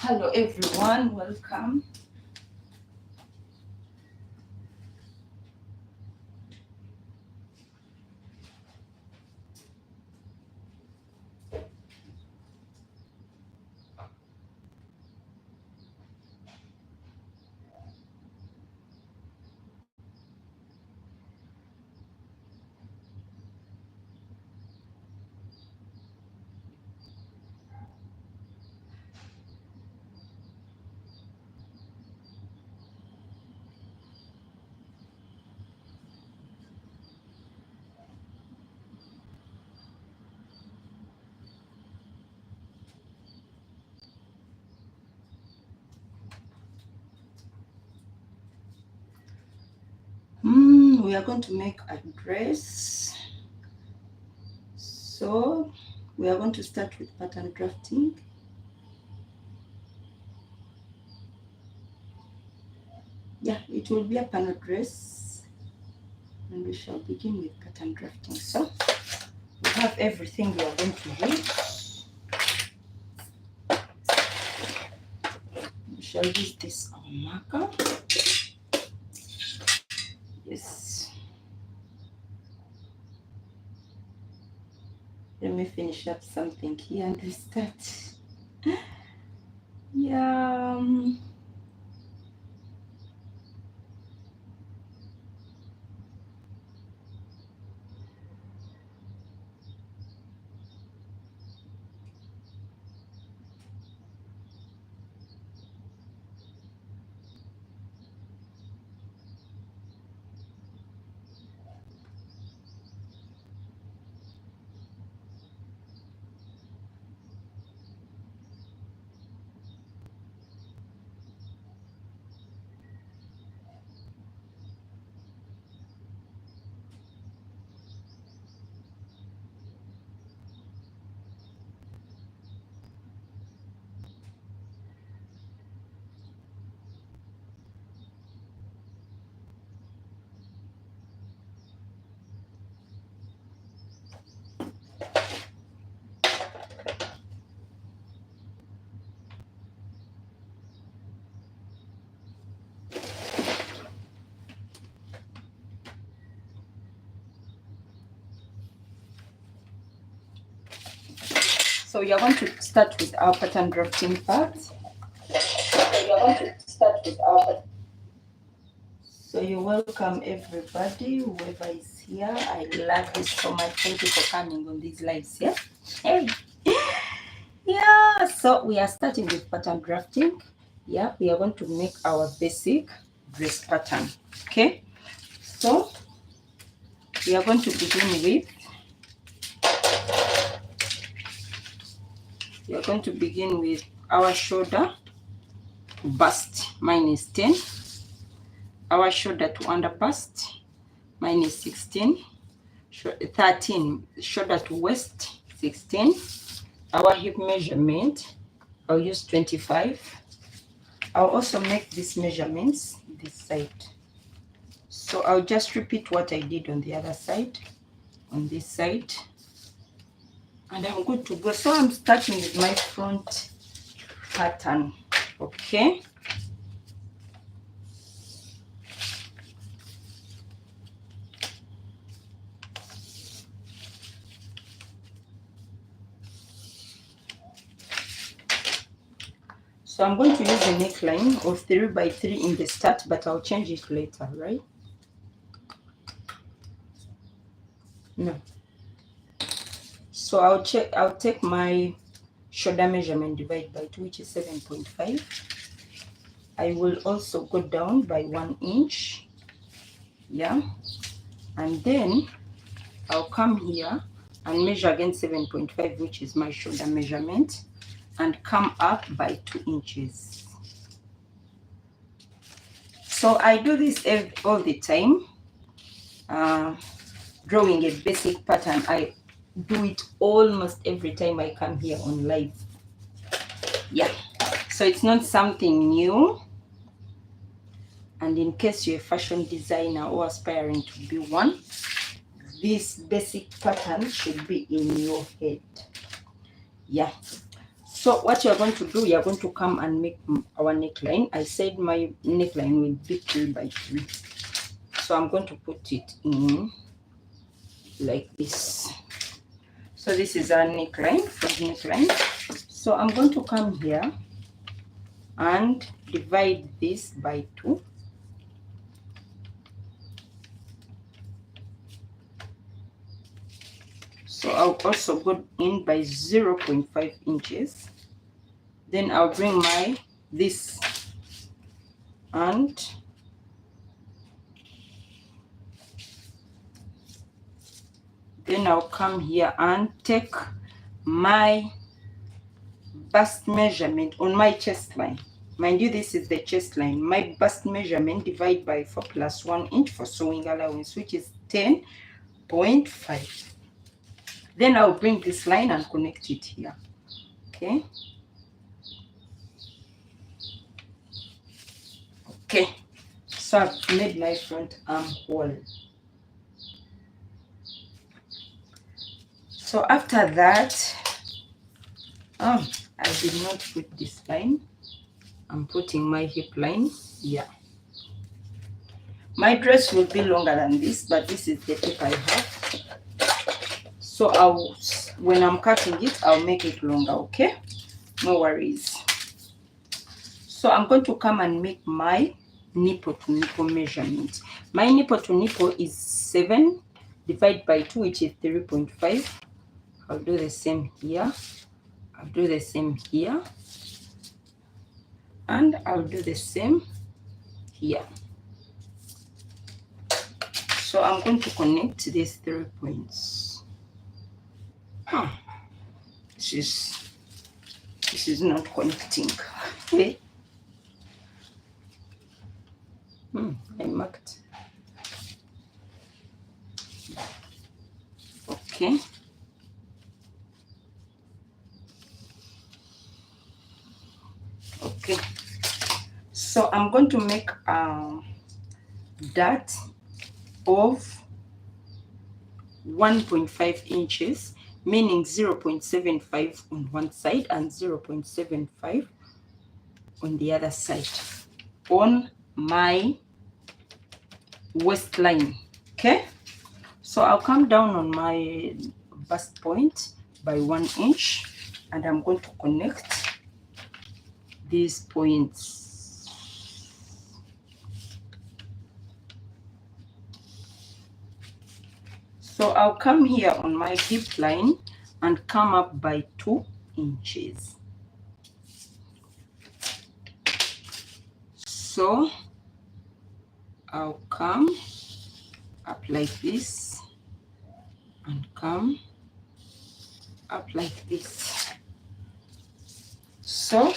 Hello everyone, welcome. We are going to make a dress. So we are going to start with pattern drafting. Yeah, it will be a panel dress, and we shall begin with pattern drafting. So we have everything we are going to use. We shall use this our marker. Yes. Let me finish up something here and we start. Yeah. So you're going to start with our pattern drafting part. So you're welcome everybody, whoever is here. I love this so much. Thank you for coming on these lives. Yeah. Hey. Yeah. So we are starting with pattern drafting. Yeah. We are going to make our basic dress pattern. Okay. So we are going to begin with. We are going to begin with our shoulder to bust. Mine is 10. Our shoulder to under bust. Mine is 16. 13. Shoulder to waist, 16. Our hip measurement, I'll use 25. I'll also make these measurements this side. So I'll just repeat what I did on the other side, on this side. And I'm good to go. So I'm starting with my front pattern, okay? So I'm going to use a neckline of 3 by 3 in the start, but I'll change it later, right? No. So I'll take my shoulder measurement divide by 2, which is 7.5. I will also go down by 1 inch. Yeah. And then I'll come here and measure again 7.5, which is my shoulder measurement, and come up by 2 inches. So I do this all the time. Drawing a basic pattern, I do it almost every time I come here on live. Yeah, so it's not something new. And in case you're a fashion designer or aspiring to be one, this basic pattern should be in your head. Yeah. So what you are going to do, you are going to come and make our neckline. I said my neckline will be 3 by 3. So I'm going to put it in like this. So this is our neckline, front neckline. So I'm going to come here and divide this by 2. So I'll also go in by 0.5 inches. Then I'll bring my this and then I'll come here and take my bust measurement on my chest line. Mind you, this is the chest line. My bust measurement divide by 4 plus 1 inch for sewing allowance, which is 10.5. Then I'll bring this line and connect it here. Okay. Okay. So I've made my front armhole. So after that, I did not put this line. I'm putting my hip line here. My dress will be longer than this, but this is the tip I have. So when I'm cutting it, I'll make it longer, okay? No worries. So I'm going to come and make my nipple to nipple measurement. My nipple to nipple is 7 divided by 2, which is 3.5. I'll do the same here. I'll do the same here. And I'll do the same here. So I'm going to connect these 3 points. This is not connecting. Okay. I marked. Okay. Okay. So I'm going to make a dart of 1.5 inches, meaning 0.75 on one side and 0.75 on the other side on my waistline. Okay, so I'll come down on my bust point by 1 inch and I'm going to connect these points. So I'll come here on my hip line and come up by 2 inches. So I'll come up like this and come up like this. So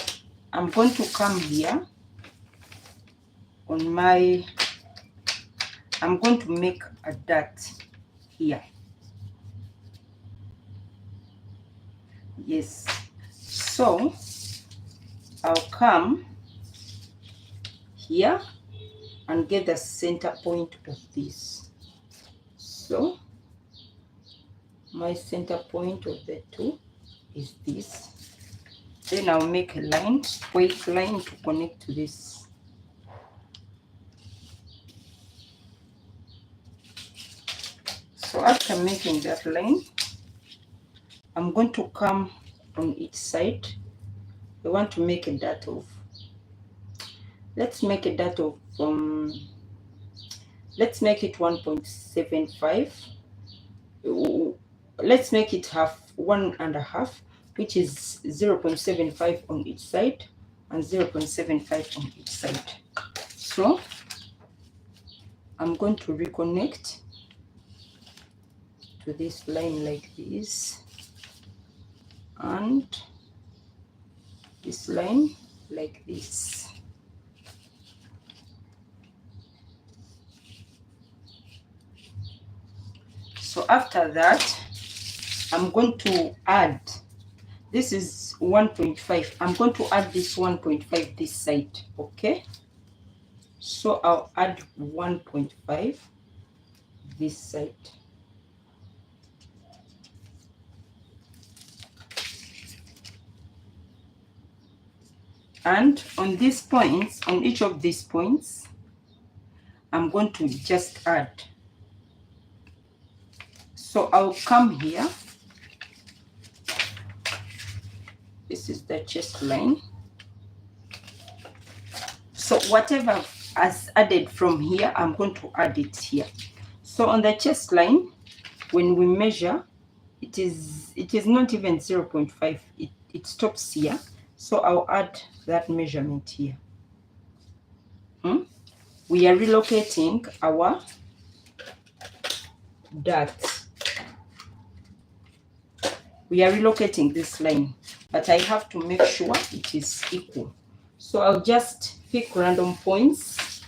I'm going to come here on my, I'm going to make a dart here. Yes. So I'll come here and get the center point of this. So my center point of the two is this. Then I'll make a line, straight line to connect to this. So after making that line, I'm going to come on each side. I want to make a dart of, let's make a dart of, let's make it 1.75. Let's make it half, 1.5, which is 0.75 on each side and 0.75 on each side. So I'm going to reconnect to this line like this and this line like this. So after that, I'm going to add, this is 1.5. I'm going to add this 1.5 this side, okay? So I'll add 1.5 this side. And on these points, on each of these points, I'm going to just add. So I'll come here. This is the chest line. So whatever has added from here, I'm going to add it here. So on the chest line, when we measure, it is not even 0.5. It stops here. So I'll add that measurement here. We are relocating our dart. We are relocating this line, but I have to make sure it is equal. So I'll just pick random points.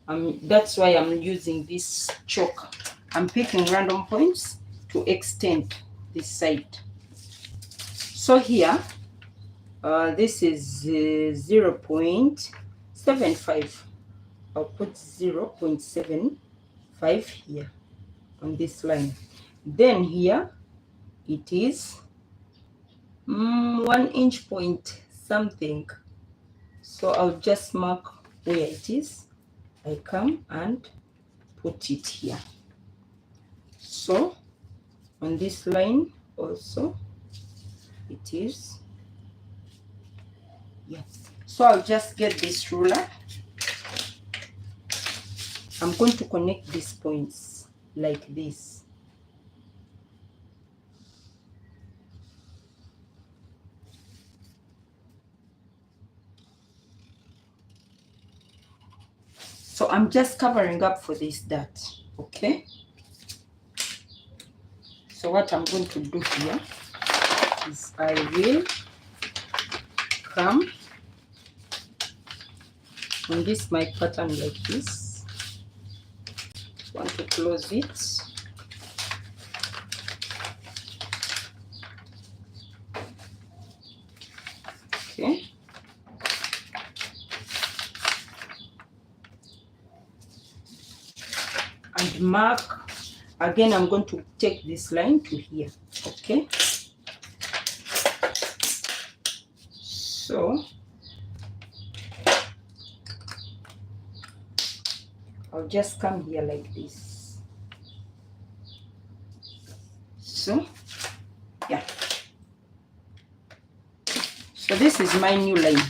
That's why I'm using this chalk. I'm picking random points to extend this side. So here, this is 0.75. I'll put 0.75 here on this line. Then here it is 1 inch point something. So I'll just mark where it is. I come and put it here. So on this line also it is, yeah. So I'll just get this ruler. I'm going to connect these points like this. So I'm just covering up for this dart, okay? So what I'm going to do here is I will come on this my pattern like this. Want to close it. Okay. And mark again. I'm going to take this line to here. Okay. So I'll just come here like this. So yeah. So this is my new line.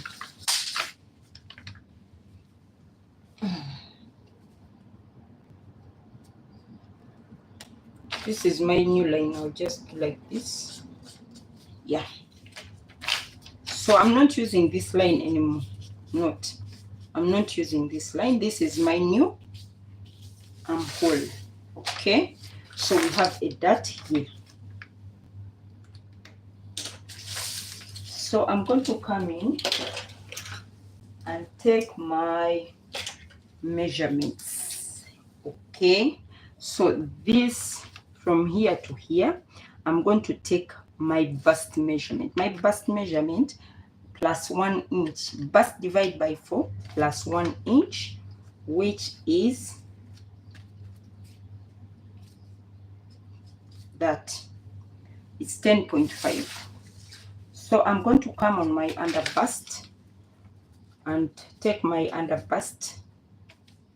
This is my new line. I'll just do like this. Yeah. So I'm not using this line anymore. I'm not using this line. This is my new armhole. Okay. So we have a dart here. So I'm going to come in and take my measurements. Okay. So this from here to here, I'm going to take my bust measurement. My bust measurement plus 1 inch. Bust divided by 4 plus 1 inch, which is that. It's 10.5. So I'm going to come on my under bust and take my under bust.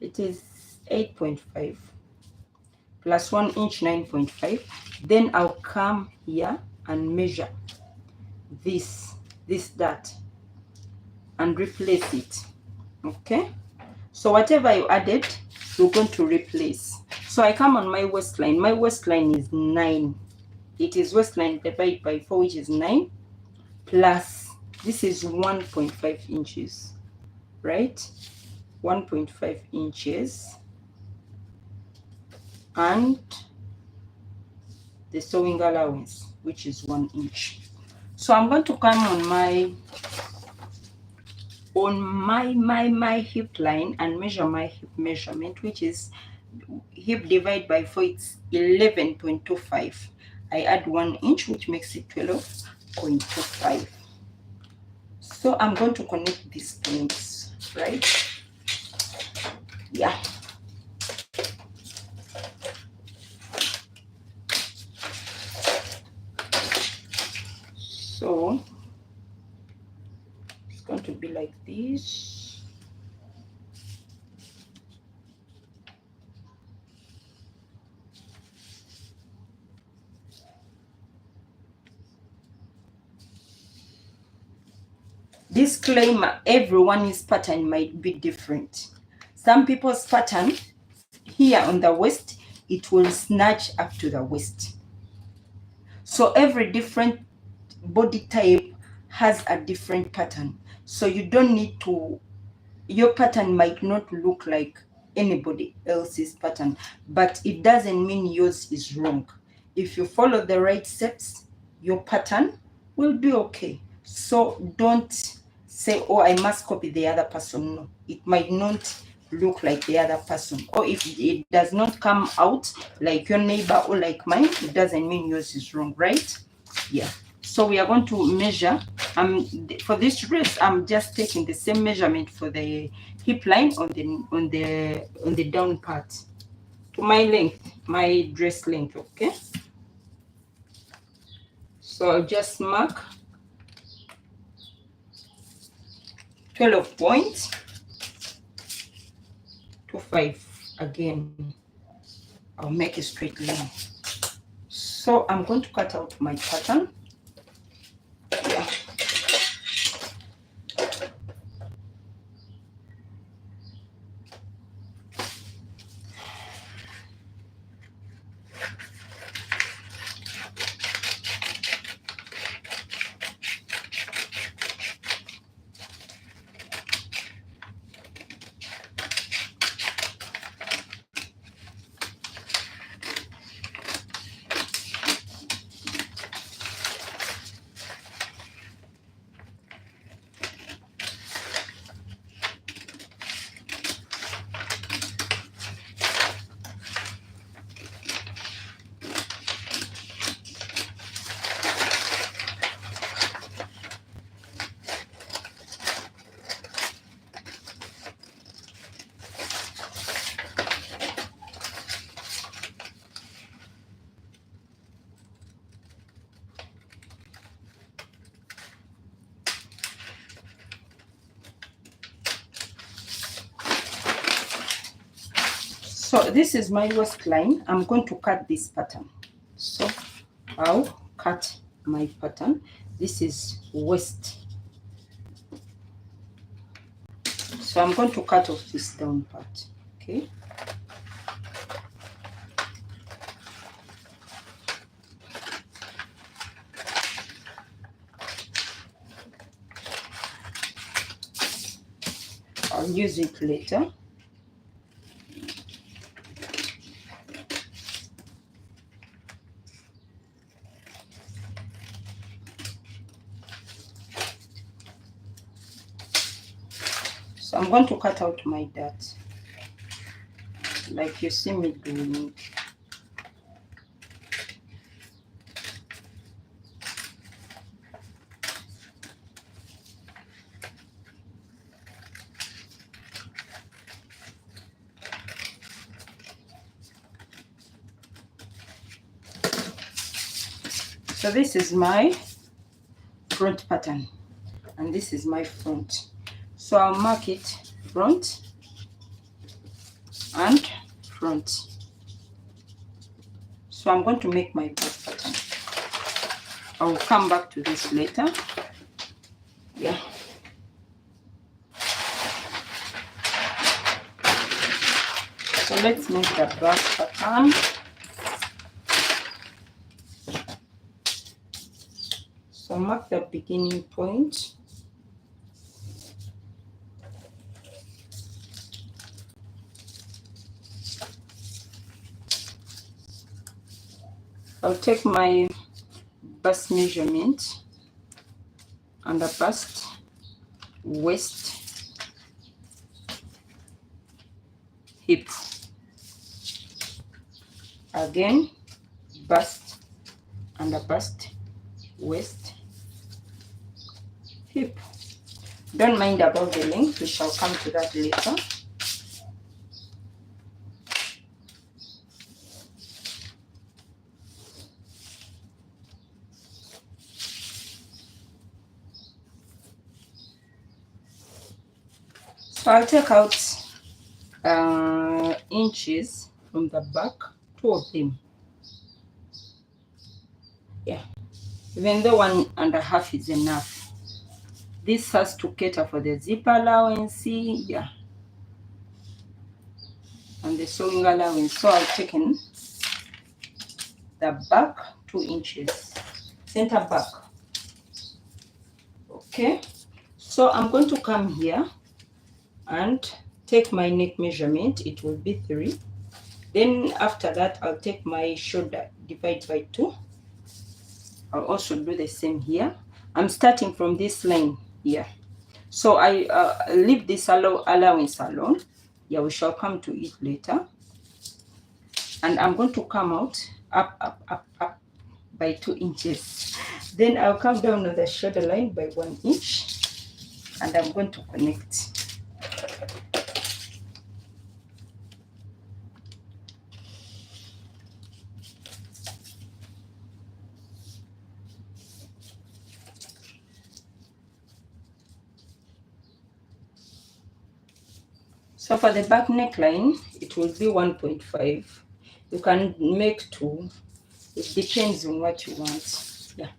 It is 8.5 plus 1 inch, 9.5. Then I'll come here and measure this dart and replace it. Okay. So whatever you added, you're going to replace. So I come on my waistline. My waistline is 9. It is waistline divided by 4, which is 9, plus this is 1.5 inches, right? 1.5 inches, and the sewing allowance, which is 1 inch. So I'm going to come on my hip line and measure my hip measurement, which is hip divided by 4. It's 11.25. I add 1 inch, which makes it 12.25. So I'm going to connect these points, right? Yeah. So going to be like this. Disclaimer, everyone's pattern might be different. Some people's pattern here on the waist, it will snatch up to the waist. So every different body type has a different pattern. So you don't need to, your pattern might not look like anybody else's pattern, but it doesn't mean yours is wrong. If you follow the right steps, your pattern will be okay. So don't say, oh, I must copy the other person. No, it might not look like the other person. Or if it does not come out like your neighbor or like mine, it doesn't mean yours is wrong, right? Yeah. So we are going to measure. For this dress, I'm just taking the same measurement for the hip line on the down part to my length, my dress length. Okay. So I'll just mark 12.25 again. I'll make a straight line. So I'm going to cut out my pattern. Yeah. So this is my waistline. I'm going to cut this pattern. So I'll cut my pattern. This is waist. So I'm going to cut off this down part. Okay. I'll use it later. So I'm going to cut out my dart, like you see me doing. So this is my front pattern, and this is my front. So I'll mark it front and front. So I'm going to make my back pattern. I will come back to this later. Yeah. So let's make the back pattern. So mark the beginning point. I'll take my bust measurement and the bust, waist, hip. Again, bust and the bust, waist, hip. Don't mind about the length, we shall come to that later. So I'll take out inches from the back, 2 of them. Yeah, even though 1.5 is enough. This has to cater for the zip allowance, yeah, and the sewing allowance. So I've taken the back 2 inches, center back. Okay, so I'm going to come here and take my neck measurement. It will be 3. Then after that, I'll take my shoulder, divide by 2. I'll also do the same here. I'm starting from this line here. So I leave this allowance alone. Yeah, we shall come to it later. And I'm going to come out up by 2 inches. Then I'll come down on the shoulder line by 1 inch. And I'm going to connect. So for the back neckline, it will be 1.5. You can make 2. It depends on what you want. Yeah,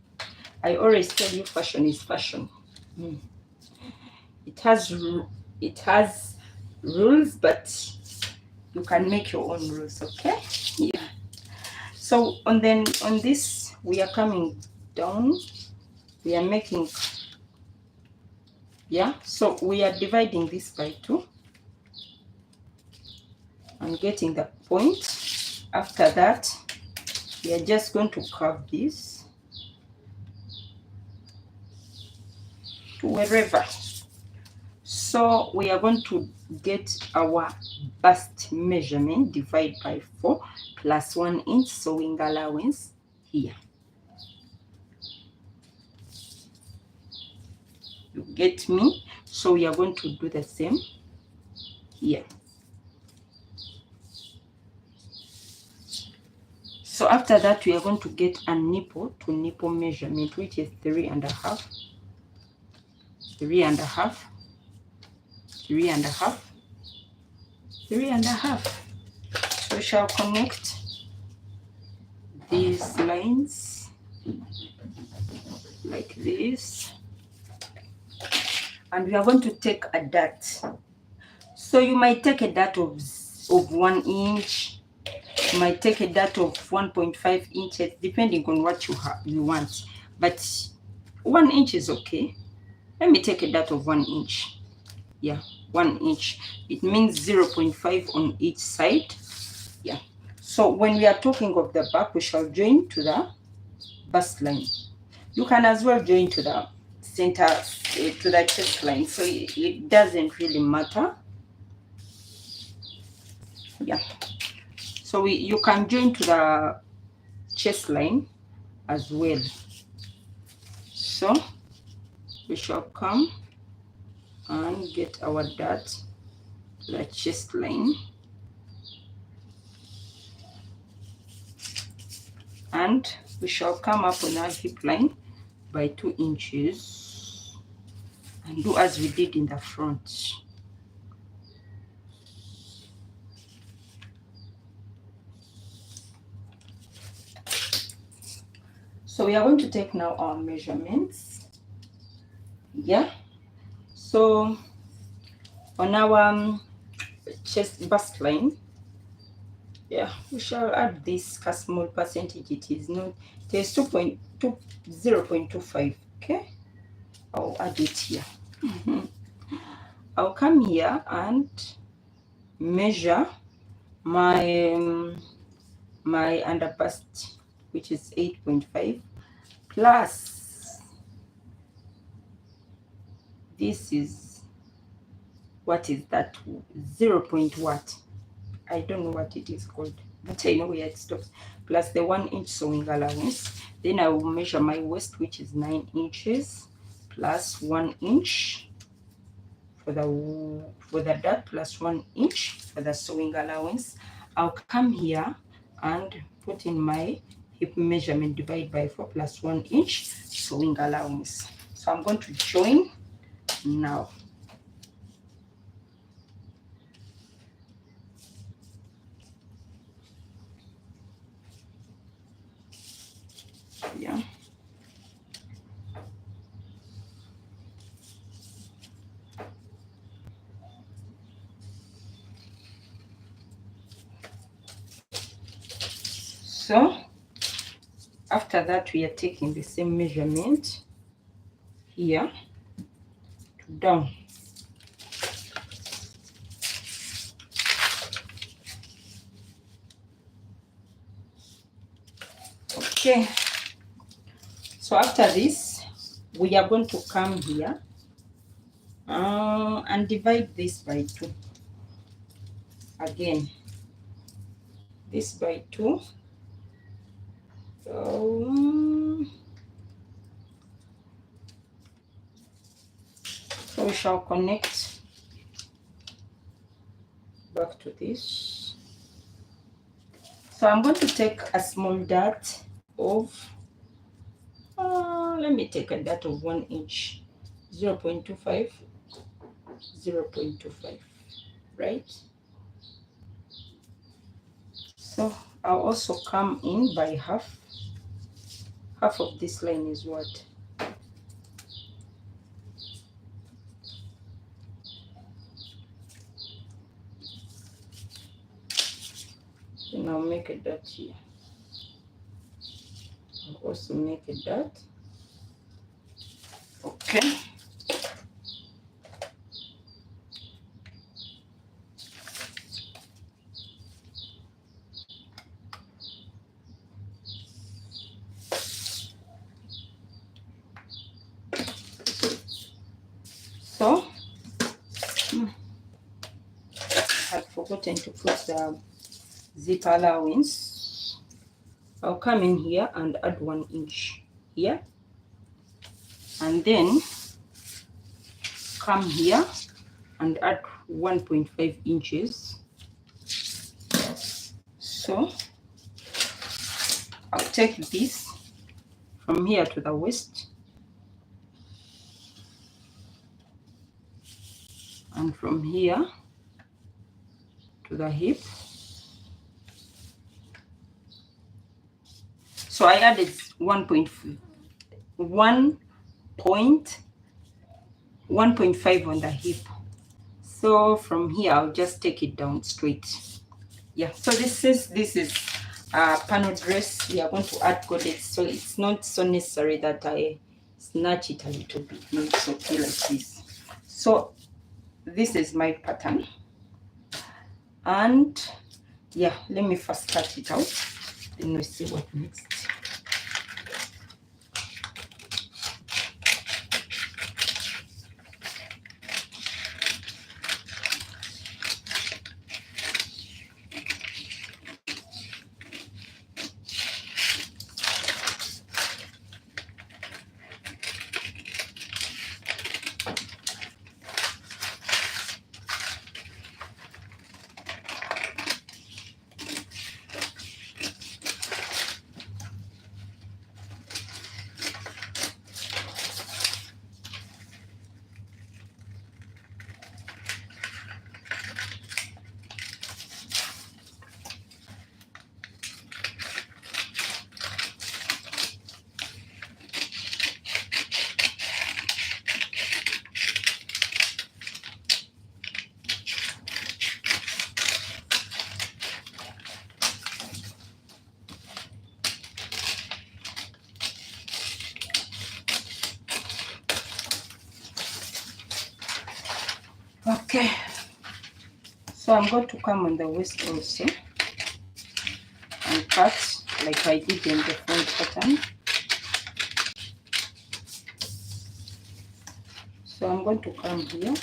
I always tell you, fashion is fashion. It has rules, but you can make your own rules. Okay. Yeah. So on this, we are coming down. We are making. Yeah. So we are dividing this by 2. I'm getting the point. After that, we are just going to curve this to wherever. So we are going to get our bust measurement, divide by 4 plus 1 inch sewing allowance here. You get me? So we are going to do the same here. So after that, we are going to get a nipple to nipple measurement, which is 3.5, 3.5, 3.5, 3.5. So we shall connect these lines like this, and we are going to take a dart. So you might take a dart of 1 inch. You might take a dart of 1.5 inches, depending on what you want. But 1 inch is okay. Let me take a dart of 1 inch. Yeah, 1 inch. It means 0.5 on each side. Yeah. So when we are talking of the back, we shall join to the bust line. You can as well join to the center, to the chest line. So it doesn't really matter. Yeah. So you can join to the chest line as well. So we shall come and get our dart to the chest line. And we shall come up on our hip line by 2 inches and do as we did in the front. So we are going to take now our measurements. Yeah. So on our chest bust line, yeah, we shall add this small percentage. It is 0.25. Okay, I'll add it here. I'll come here and measure my my under bust, which is 8.5 plus this is, what is that, 0. What, I don't know what it is called, but I know where it stops, plus the 1 inch sewing allowance. Then I will measure my waist, which is 9 inches plus 1 inch for the dart, plus 1 inch for the sewing allowance. I'll come here and put in my hip measurement, divide by 4 plus 1 inch sewing allowance. So I'm going to join now. here. So after that, we are taking the same measurement here to down. Okay, so after this, we are going to come here and divide this by 2. Again, this by 2. So we shall connect back to this. So I'm going to take a small dart of, let me take a dart of 1 inch, 0.25, 0.25, right? So I'll also come in by half. Half of this line is what? Then I'll make a dot here. I'll also make a dot. Okay. So I had forgotten to put the zip allowance. I'll come in here and add 1 inch here, and then come here and add 1.5 inches. So I'll take this from here to the waist and from here to the hip. So I added 1.5 on the hip. So from here I'll just take it down straight. Yeah, so this is a panel dress. We are going to add goddess, so it's not so necessary that I snatch it a little bit. No, it's okay like this. So this is my pattern, and yeah, let me first cut it out, then we see what next. Okay, so I'm going to come on the waist also and cut like I did in the front pattern. So I'm going to come here.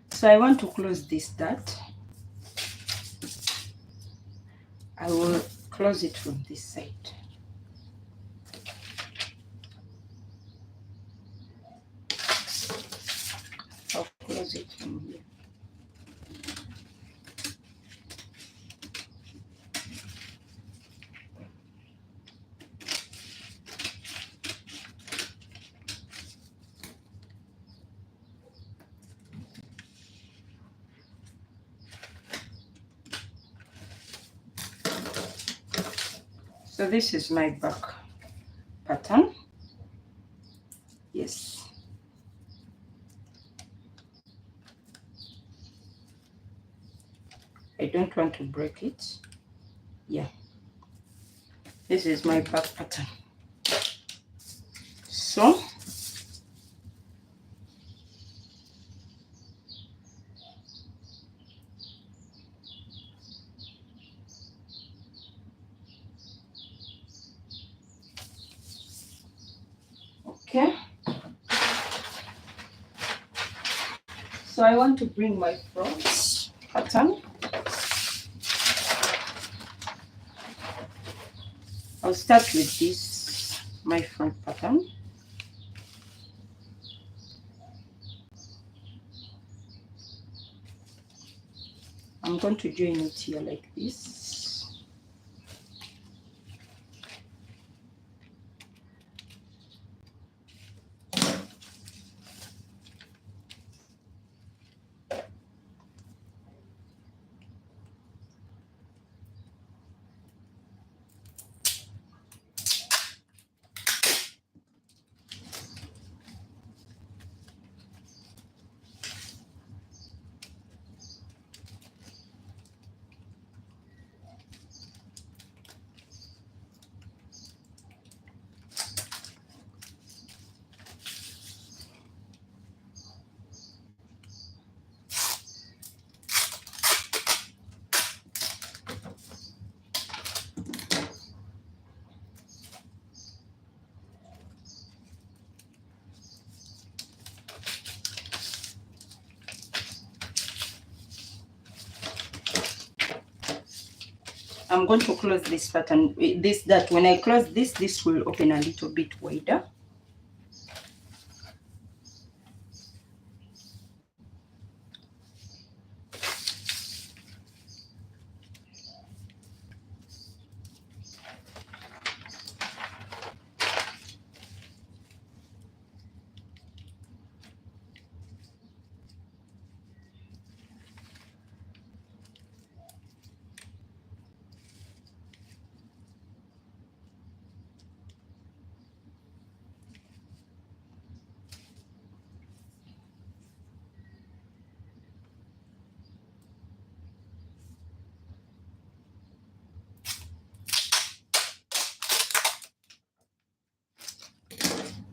So I want to close this dart close it from this side. I'll close it from here. So this is my back pattern. Yes. I don't want to break it. Yeah. This is my back pattern. So okay. So I want to bring my front pattern. I'll start with this, my front pattern. I'm going to join it here like this. I'm going to close this pattern, that when I close this will open a little bit wider.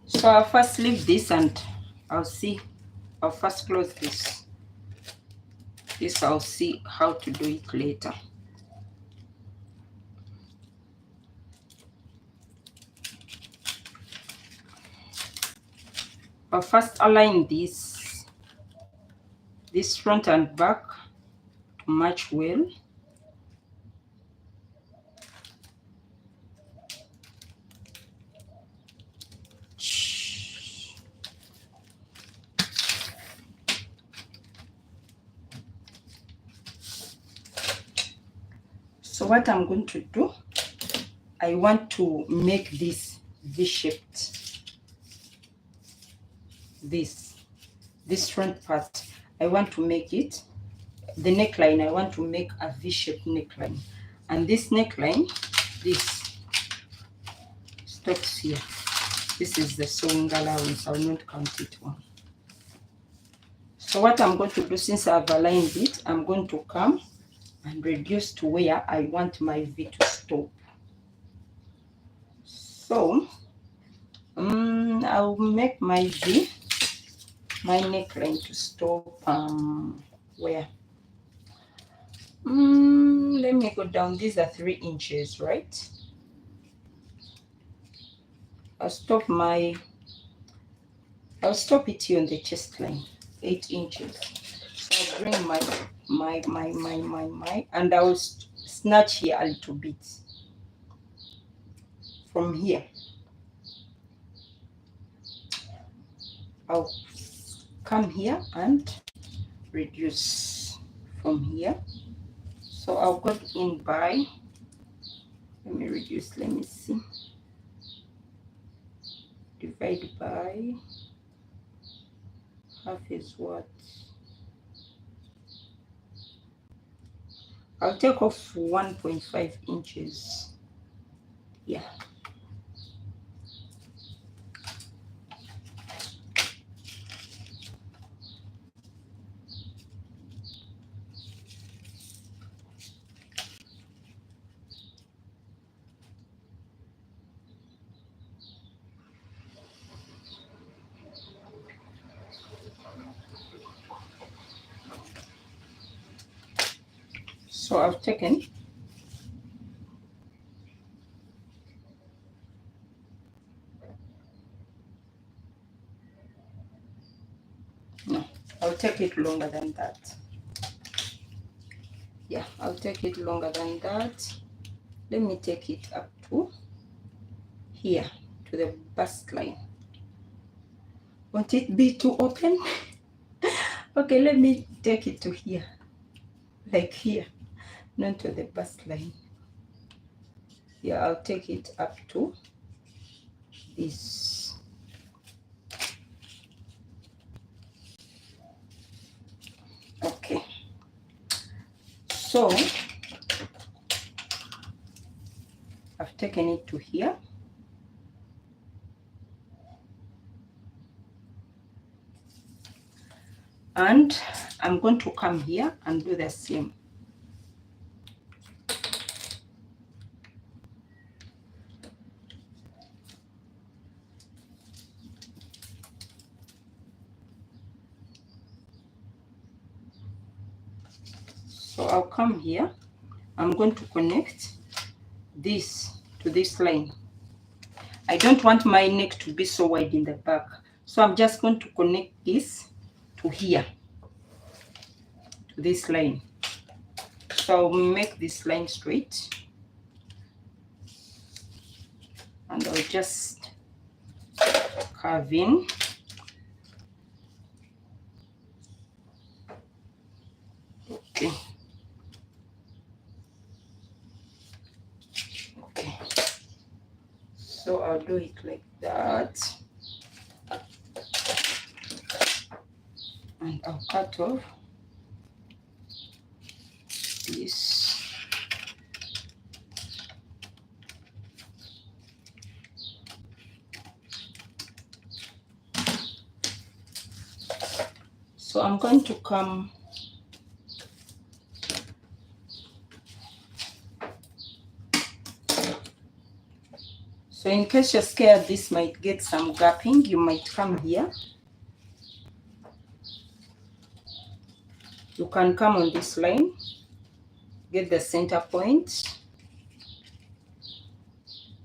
So I'll first leave this and I'll first close this. This I'll see how to do it later. I'll first align this front and back to match well. So what I'm going to do, I want to make this V-shaped. This front part, I want to make it, the neckline, I want to make a V-shaped neckline. And this neckline, this stops here. This is the sewing allowance, I'll not count it one. So what I'm going to do, since I've aligned it, I'm going to come and reduce to where I want my V to stop. So I'll make my V, my neckline to stop where? Let me go down. These are 3 inches, right? I'll stop it here on the chest line, 8 inches. So I'll bring my, and I'll snatch here a little bit. from here. I'll come here and reduce from here. So I'll go in by, let me reduce, let me see, divide by half is what? I'll take off 1.5 inches. Yeah. So I've taken no, I'll take it longer than that. Yeah, I'll take it longer than that. Let me take it up to here, to the bust line. Won't it be too open? Okay, let me take it to here, like here, not to the bust line. Yeah, I'll take it up to this. Okay, so I've taken it to here. And I'm going to come here and do the same. So I'll come here. I'm going to connect this to this line. I don't want my neck to be so wide in the back. So I'm just going to connect this to here, to this line. So I'll make this line straight. And I'll just carve in. Okay. Okay. So I'll do it like that. And I'll cut off this. So I'm going to come so in case you're scared this might get some gapping, you might come here. You can come on this line, get the center point.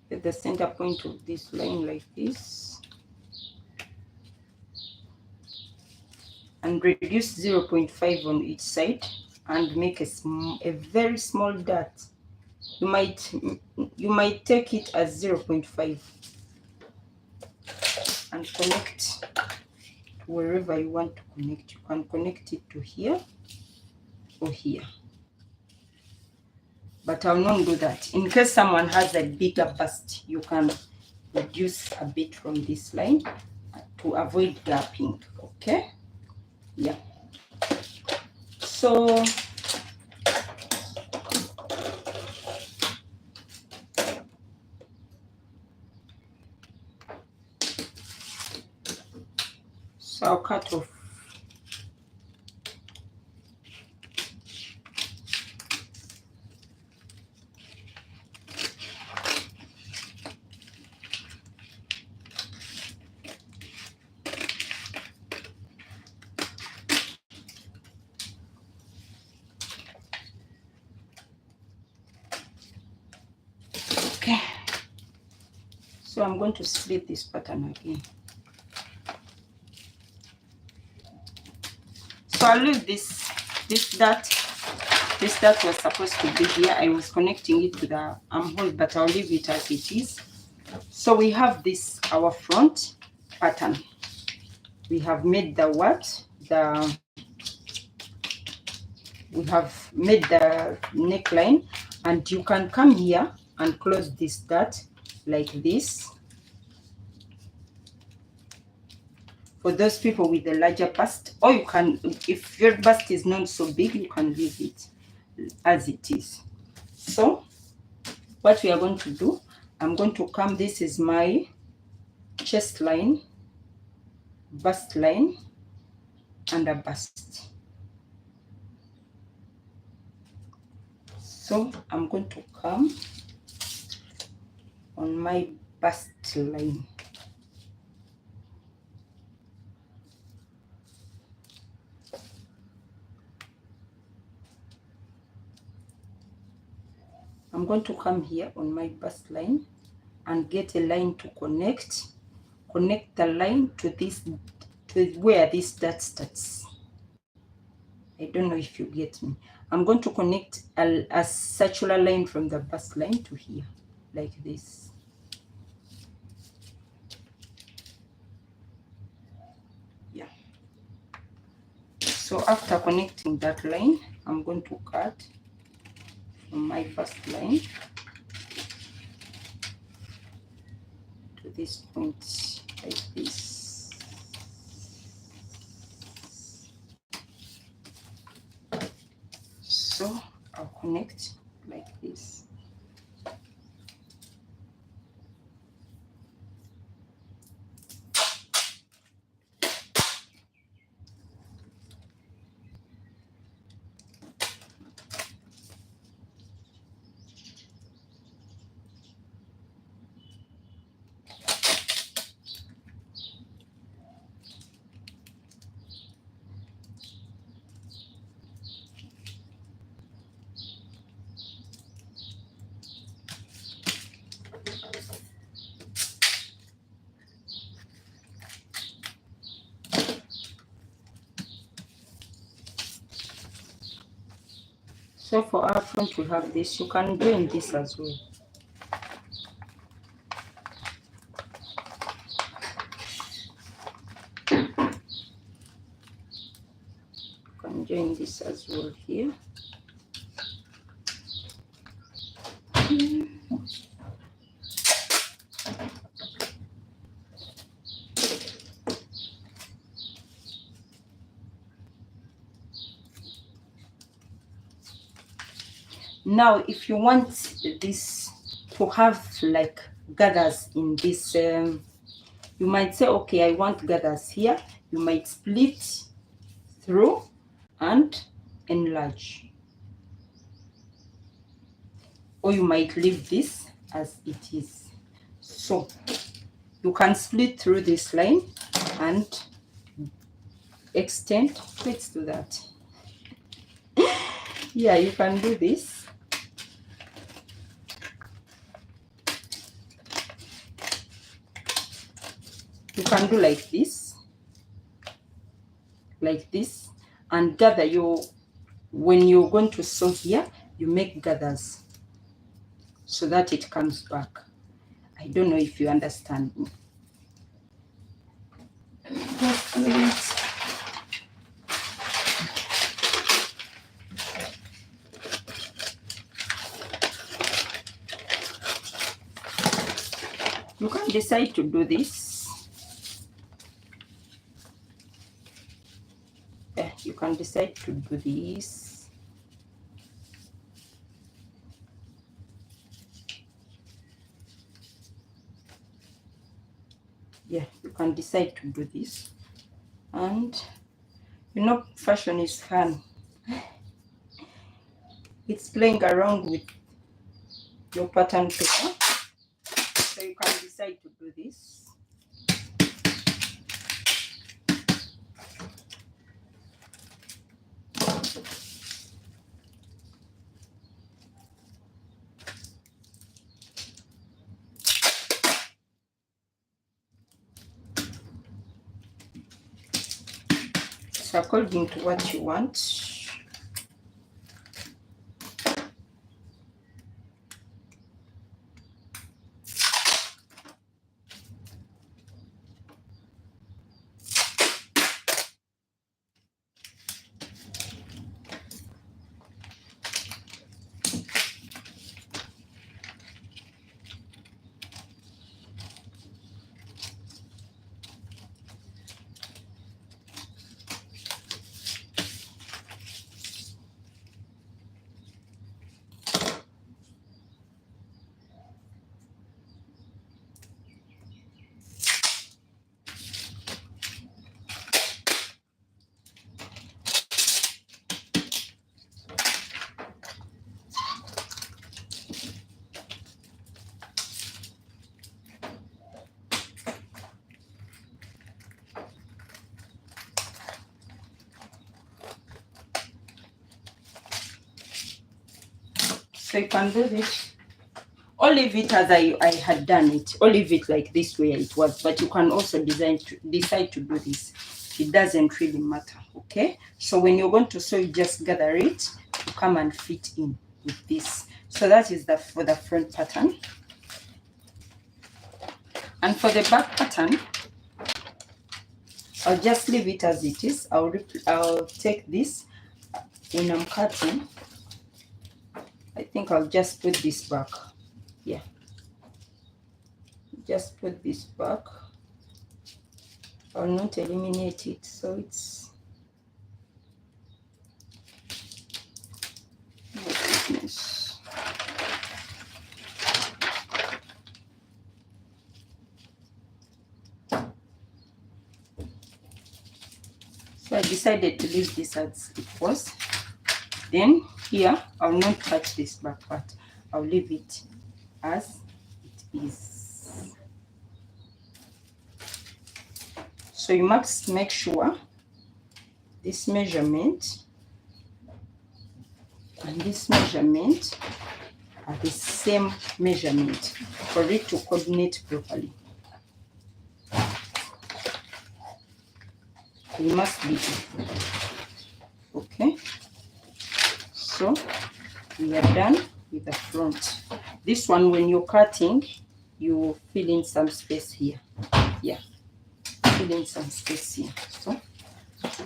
Get the center point of this line like this. And reduce 0.5 on each side and make a very small dot. You might take it as 0.5 and connect to wherever you want to connect. You can connect it to here or here. But I'll not do that. In case someone has a bigger bust, you can reduce a bit from this line to avoid gapping. Okay? Yeah. So I'll cut off. Okay. So I'm going to split this pattern again. So I'll leave this dot was supposed to be here. I was connecting it to the armhole, but I'll leave it as it is. So we have this, our front pattern. We have made the what? We have made the neckline, and you can come here and close this dart like this. For those people with a larger bust, or you can, if your bust is not so big, you can leave it as it is. So what we are going to do, I'm going to come, this is my chest line, bust line, and a bust. So I'm going to come on my bust line. I'm going to come here on my bust line and get a line to connect the line to this, to where this dart starts. I don't know if you get me. I'm going to connect a circular line from the bust line to here, like this. Yeah. So after connecting that line, I'm going to cut from my first line to this point, like this. So I'll connect like this. So for our front, we have this. You can do in this as well. You can join this as well here. Now, if you want this to have like gathers in this, you might say, okay, I want gathers here. You might split through and enlarge. Or you might leave this as it is. So you can split through this line and extend. Let's do that. Yeah, you can do this. You can do like this, and gather your, when you're going to sew here, you make gathers so that it comes back. I don't know if you understand me. Just wait. You can decide to do this. Yeah, you can decide to do this. Yeah, you can decide to do this. And you know, fashion is fun. It's playing around with your pattern paper. So you can decide to do this. So according to what you want. So you can do this, or leave it as I had done it, or leave it like this way it was, but you can also decide to do this. It doesn't really matter. Okay, so when you're going to sew, you just gather it to come and fit in with this. So that is for the front pattern. And for the back pattern, I'll just leave it as it is. I'll take this when I'm cutting. I think I'll just put this back. Yeah, just put this back. I'll not eliminate it, so it's my goodness. So I decided to leave this as it was. Then here, I'll not touch this back part. I'll leave it as it is. So you must make sure this measurement and this measurement are the same measurement for it to coordinate properly. It must be. Okay. So we are done with the front. This one, when you're cutting, you fill in some space here. Yeah, fill in some space here. So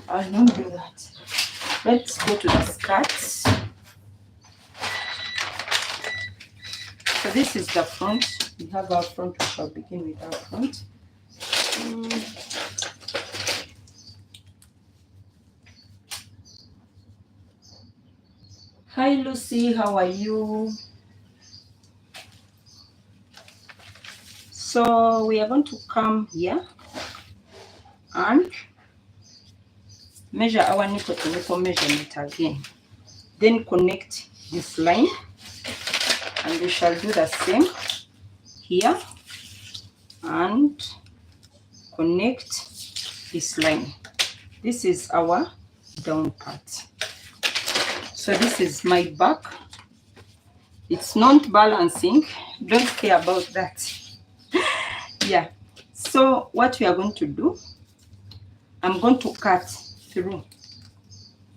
I'll not do that. Let's go to the skirts. So this is the front. We have our front. We shall begin with our front. Hi Lucy, how are you? So we are going to come here and measure our nipple to nipple measurement again. Then connect this line, and we shall do the same here and connect this line. This is our down part. So this is my back. It's not balancing. Don't care about that. Yeah. So what we are going to do, I'm going to cut through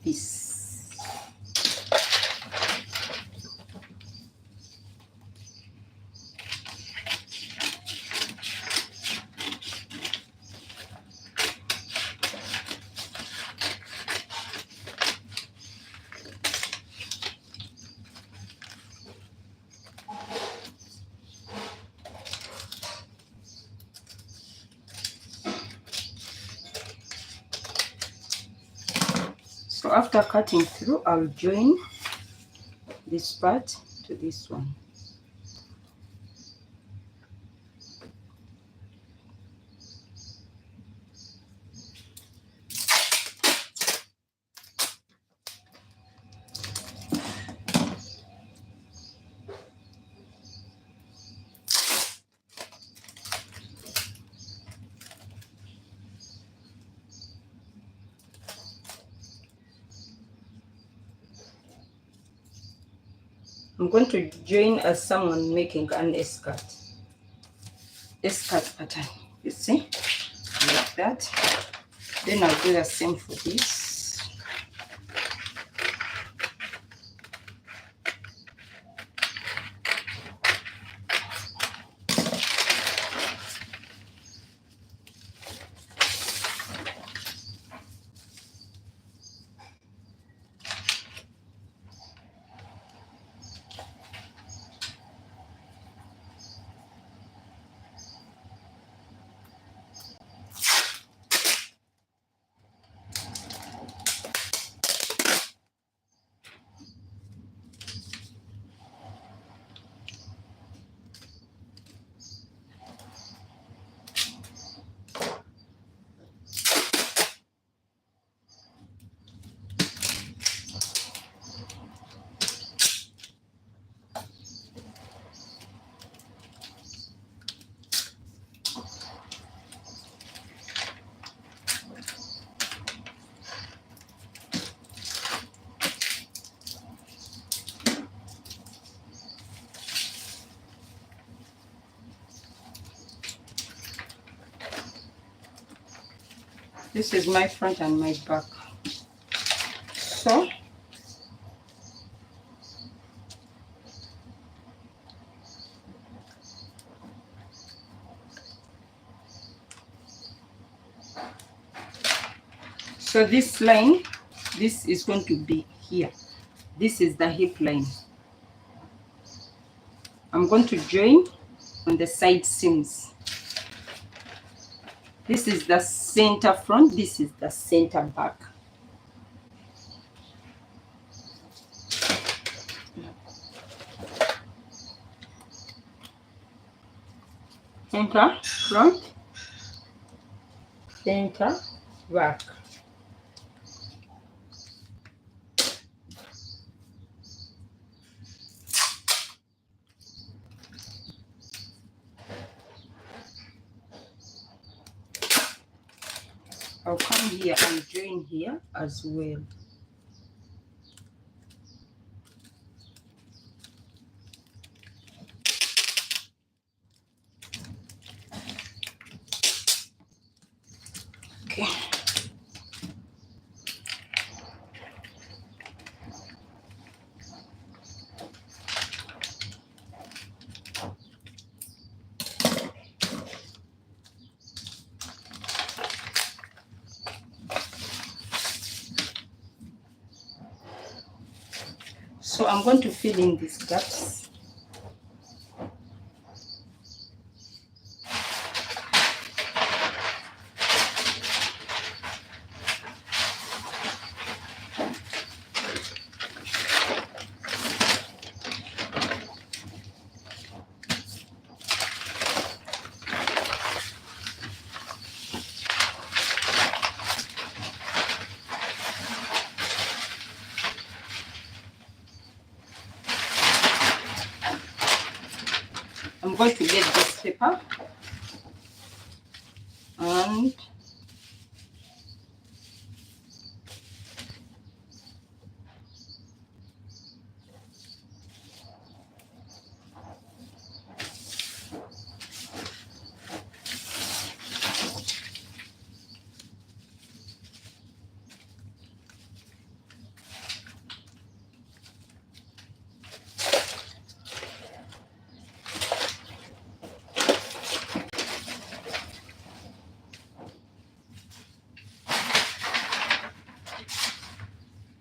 this. So after cutting through, I'll join this part to this one. I'm going to join as someone making an escort pattern, you see, like that. Then I'll do the same for this. This is my front and my back. So this line, this is going to be here. This is the hip line. I'm going to join on the side seams. This is the center front, this is the center back. Center front, center back. I'll come here and join here as well. Okay. So I'm going to fill in these gaps. I'm going to get this paper and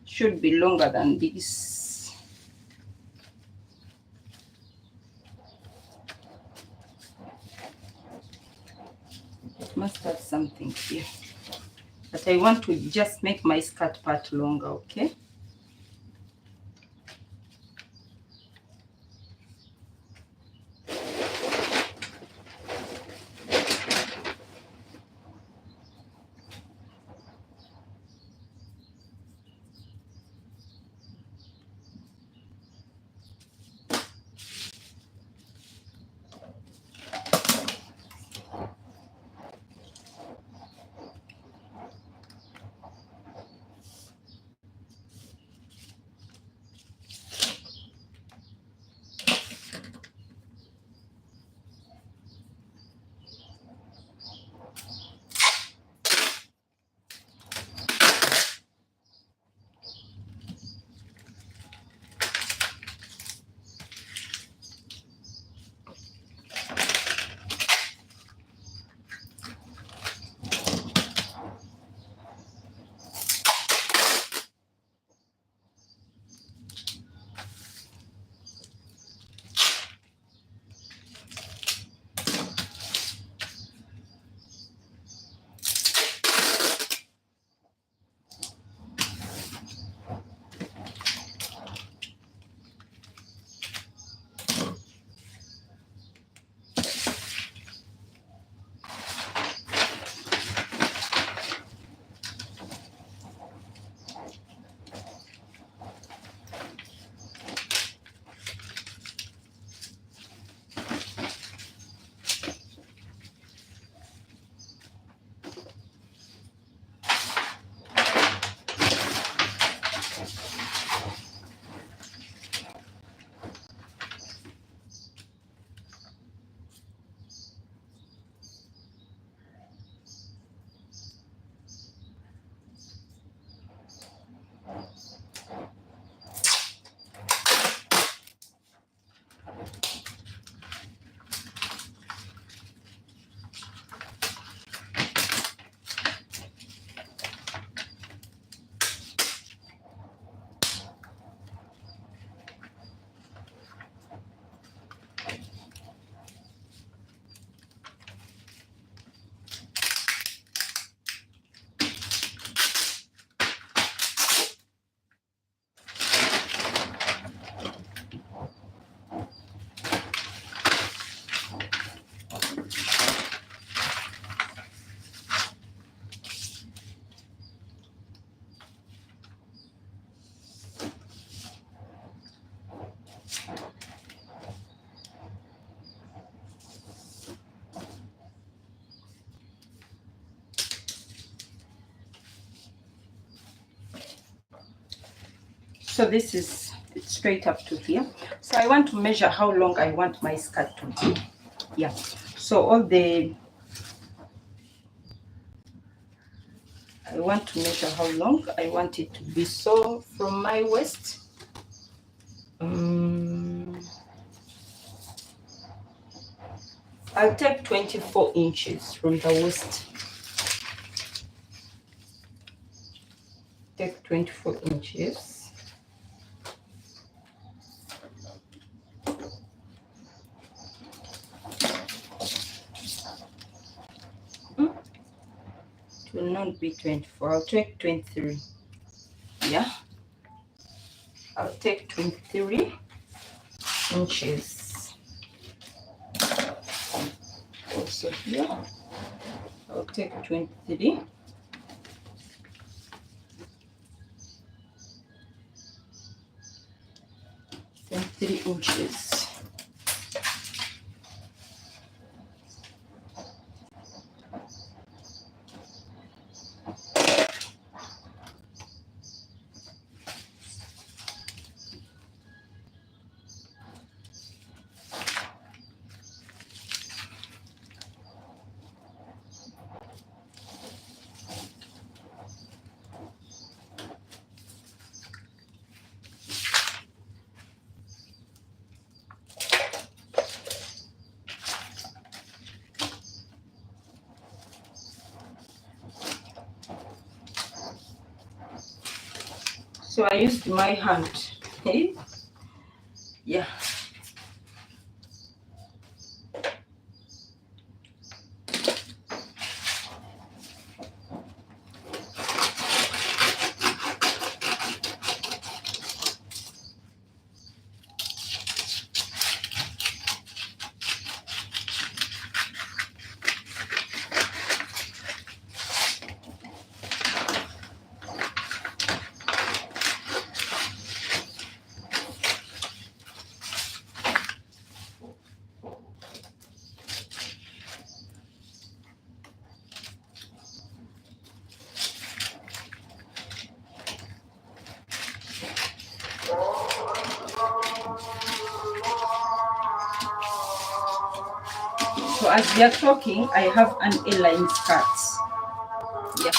should be longer than this. Must have something here, but I want to just make my skirt part longer. Okay. So this is straight up to here. So I want to measure how long I want my skirt to be. Yeah, so I want to measure how long I want it to be. So from my waist, I'll take 24 inches from the waist. Take 24 inches. It will not be 24. I'll take 23. Yeah, I'll take 23 inches. Also here, I'll take 23. And 3 inches. So I used my hand. Okay? Yeah. So as we are talking, I have an A-line skirt. Yeah.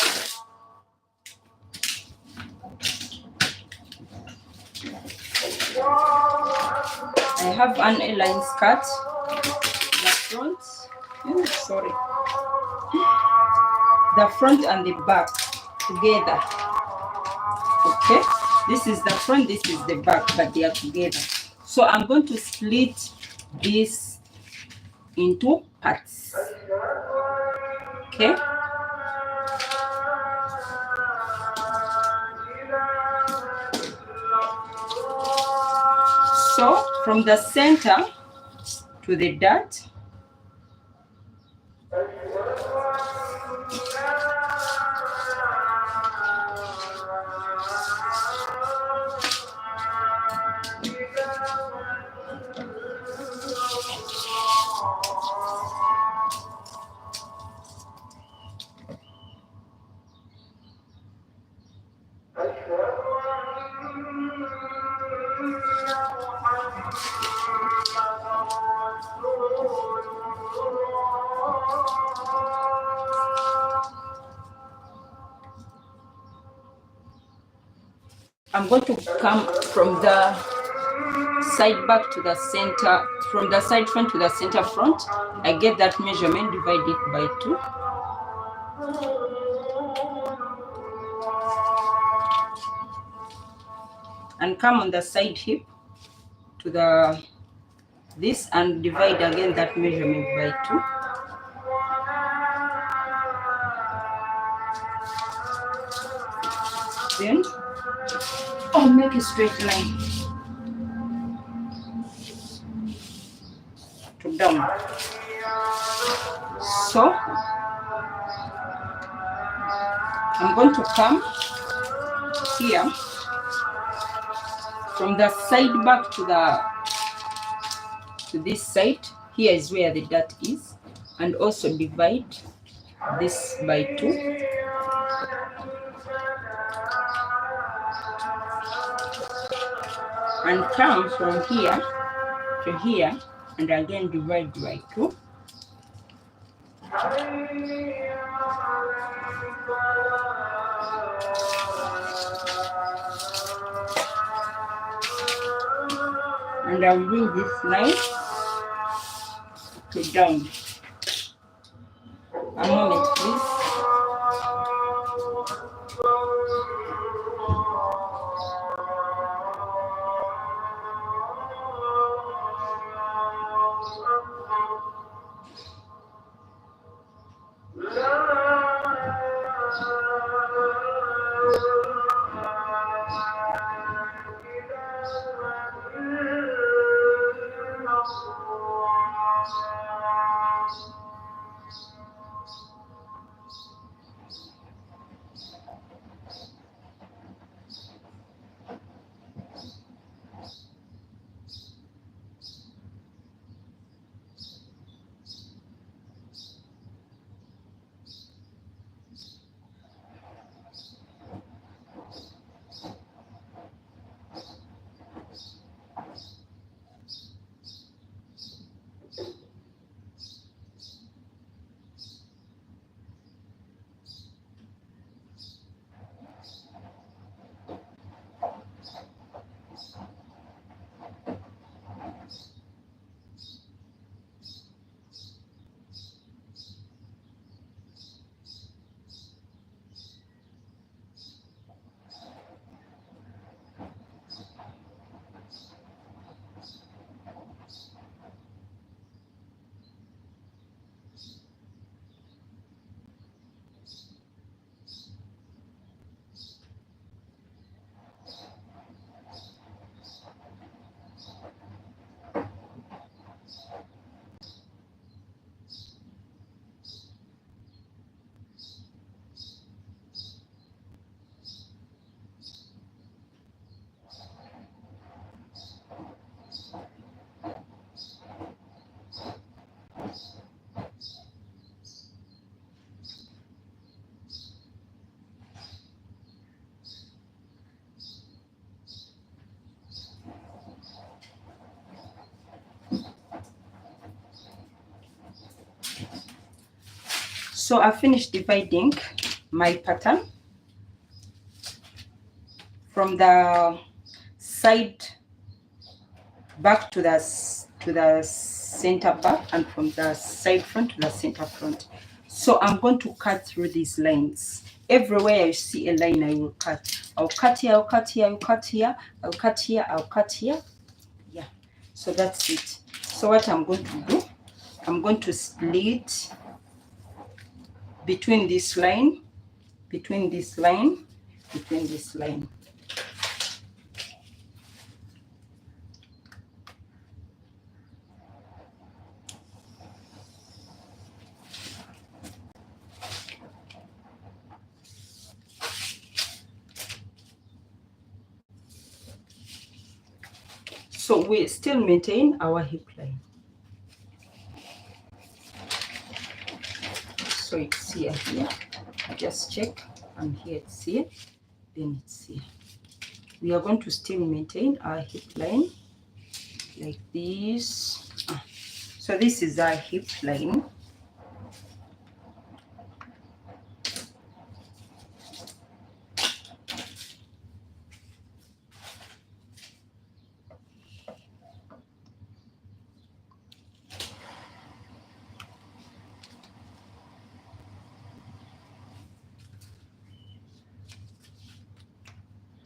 I have an A-line skirt. The front, sorry. The front and the back together. Okay. This is the front, this is the back, but they are together. So I'm going to split this into parts. Okay. So from the center to the dot, I'm going to come from the side back to the center, from the side front to the center front. I get that measurement, divide it by 2. And come on the side hip to this and divide again that measurement by 2. Then make a straight line to down. So I'm going to come here from the side back to this side. Here is where the dot is, and also divide this by 2. and come from here to here and again divide by 2. And I'll bring this line to down. A moment, please. So I finished dividing my pattern from the side back to the center back and from the side front to the center front. So I'm going to cut through these lines. Everywhere I see a line, I will cut. I'll cut here, I'll cut here, I'll cut here, I'll cut here, I'll cut here. Yeah, so that's it. So what I'm going to do, I'm going to split between this line, between this line, between this line. So we still maintain our hip line. So it's here. Just check, and here it's here, then it's here. We are going to still maintain our hip line like this. So this is our hip line.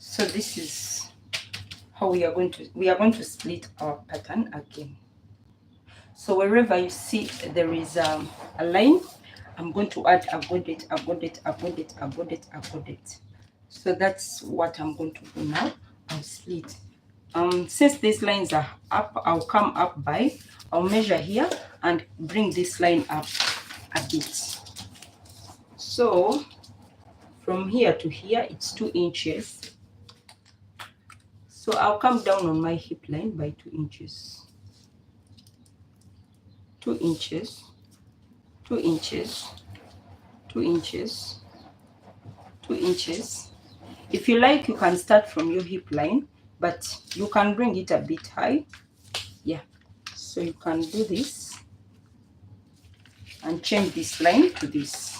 So this is how we are going to split our pattern again. So wherever you see there is a line, I'm going to add a godette, a godette, a godette, a godette, a godette. So that's what I'm going to do now. I'll split. Since these lines are up, I'll come up by, I'll measure here and bring this line up a bit. So from here to here, it's 2 inches. So I'll come down on my hip line by 2 inches. 2 inches, 2 inches, 2 inches, 2 inches. If you like, you can start from your hip line but you can bring it a bit high. Yeah, so you can do this and change this line to this.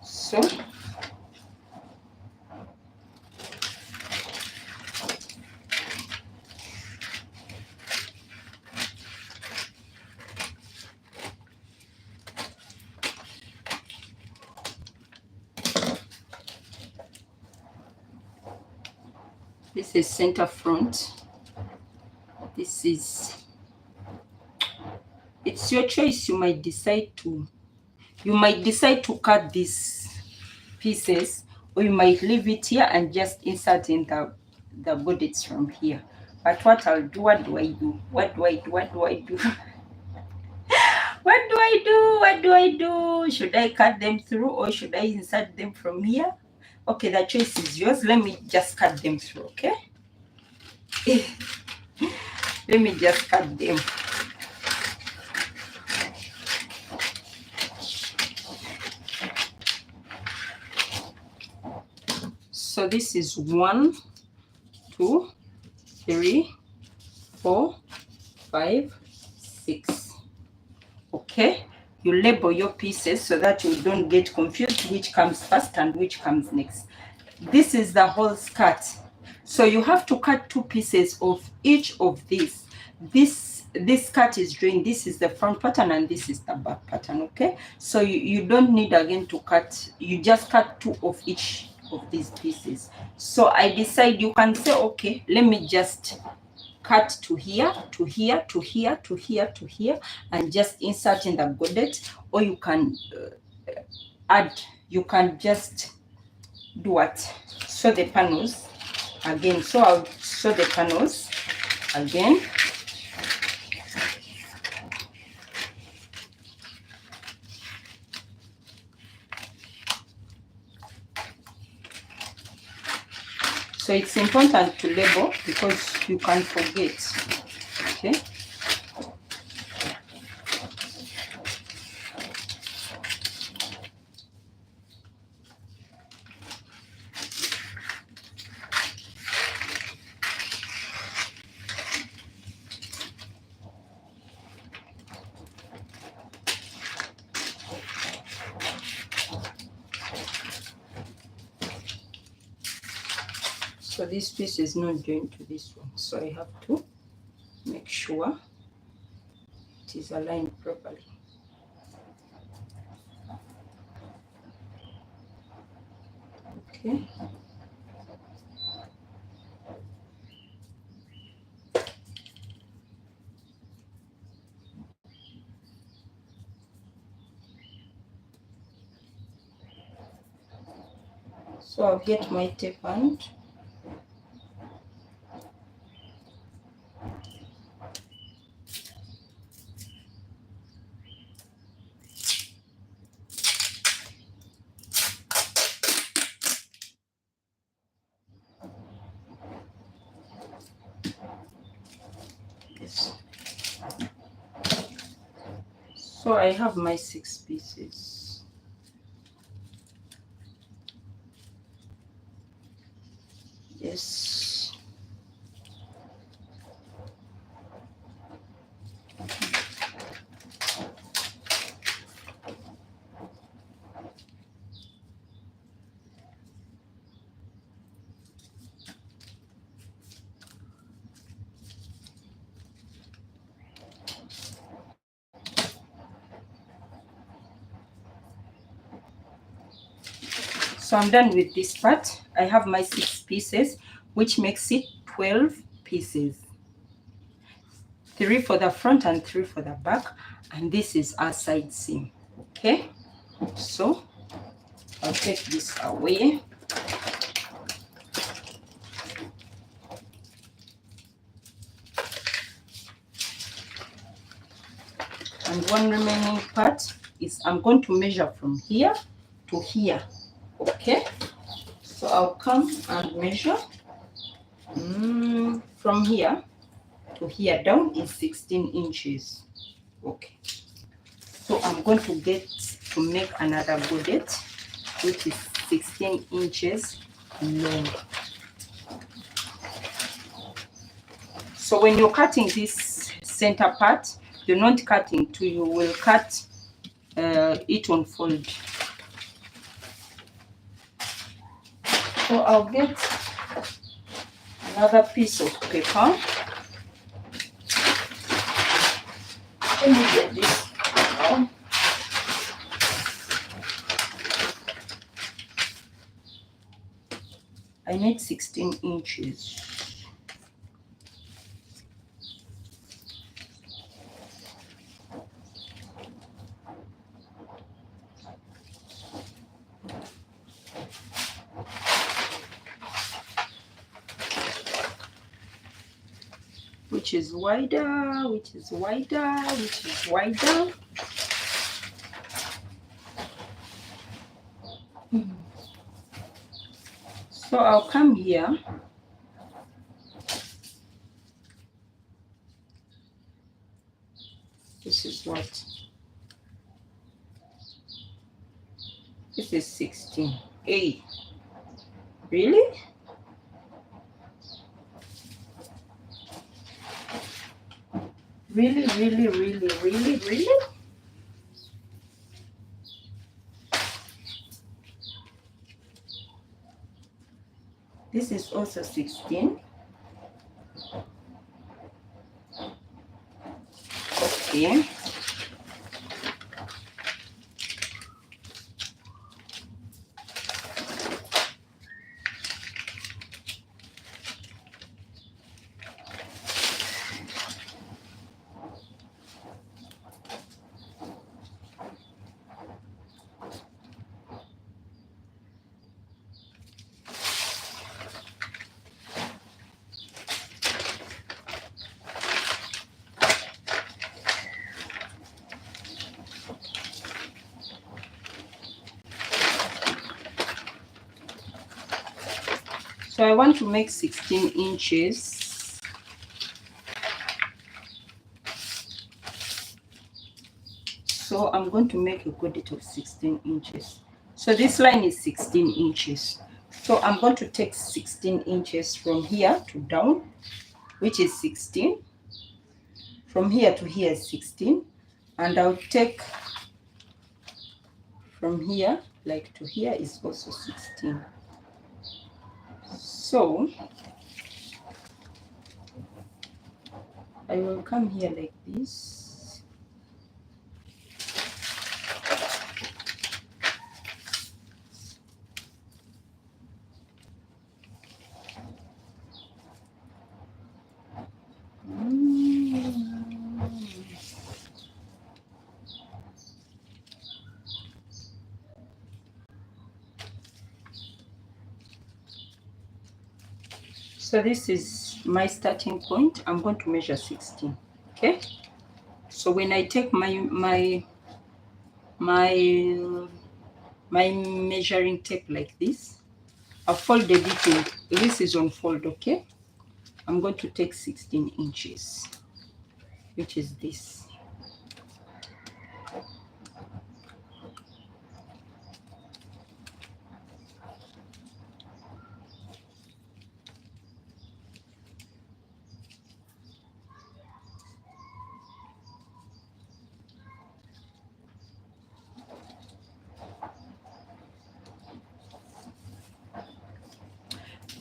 So this is center front. This is, it's your choice. You might decide to cut these pieces, or you might leave it here and just insert in the bodice from here. But what I'll do, what do I do? What do I do? What do I do? What do I do? What do I do? Should I cut them through or should I insert them from here? Okay, the choice is yours. Let me just cut them through, okay? Let me just cut them. So this is 1, 2, 3, 4, 5, 6. Okay, you label your pieces so that you don't get confused which comes first and which comes next. This is the whole skirt, so you have to cut 2 pieces of each of these. This skirt is joined. This is the front pattern and this is the back pattern. Okay, so you don't need again to cut. You just cut 2 of each of these pieces. So I decide, you can say, okay, let me just cut to here, to here, to here, to here, to here, and just insert in the godet. Or you can add, you can just do what? Sew the panels again. So I'll sew the panels again. So it's important to label because you can forget. Okay. So this piece is not joined to this one, so I have to make sure it is aligned properly. Okay. So I'll get my tape and yes. So I have my 6 pieces. Yes. So I'm done with this part. I have my 6 pieces, which makes it 12 pieces. 3 for the front and 3 for the back. And this is our side seam. Okay. So I'll take this away. and one remaining part is I'm going to measure from here to here. Okay, so I'll come and measure from here to here. Down is 16 inches. Okay, so I'm going to get to make another bodice which is 16 inches long. So when you're cutting this center part, you're not cutting two, you will cut it on fold. So I'll get another piece of paper. Let me get this now. I need 16 inches. Which is wider, which is wider, which is wider. So I'll come here. This is what? This is 16. Hey, really? Really, really, really, really, really? This is also 16. Okay. So I want to make 16 inches. So I'm going to make a bodice of 16 inches. So this line is 16 inches. So I'm going to take 16 inches from here to down, which is 16. From here to here is 16. And I'll take from here, like to here, is also 16. So I will come here like this. So this is my starting point. I'm going to measure 16. Okay. So when I take my measuring tape like this, I fold the detail. This is on fold. Okay. I'm going to take 16 inches, which is this.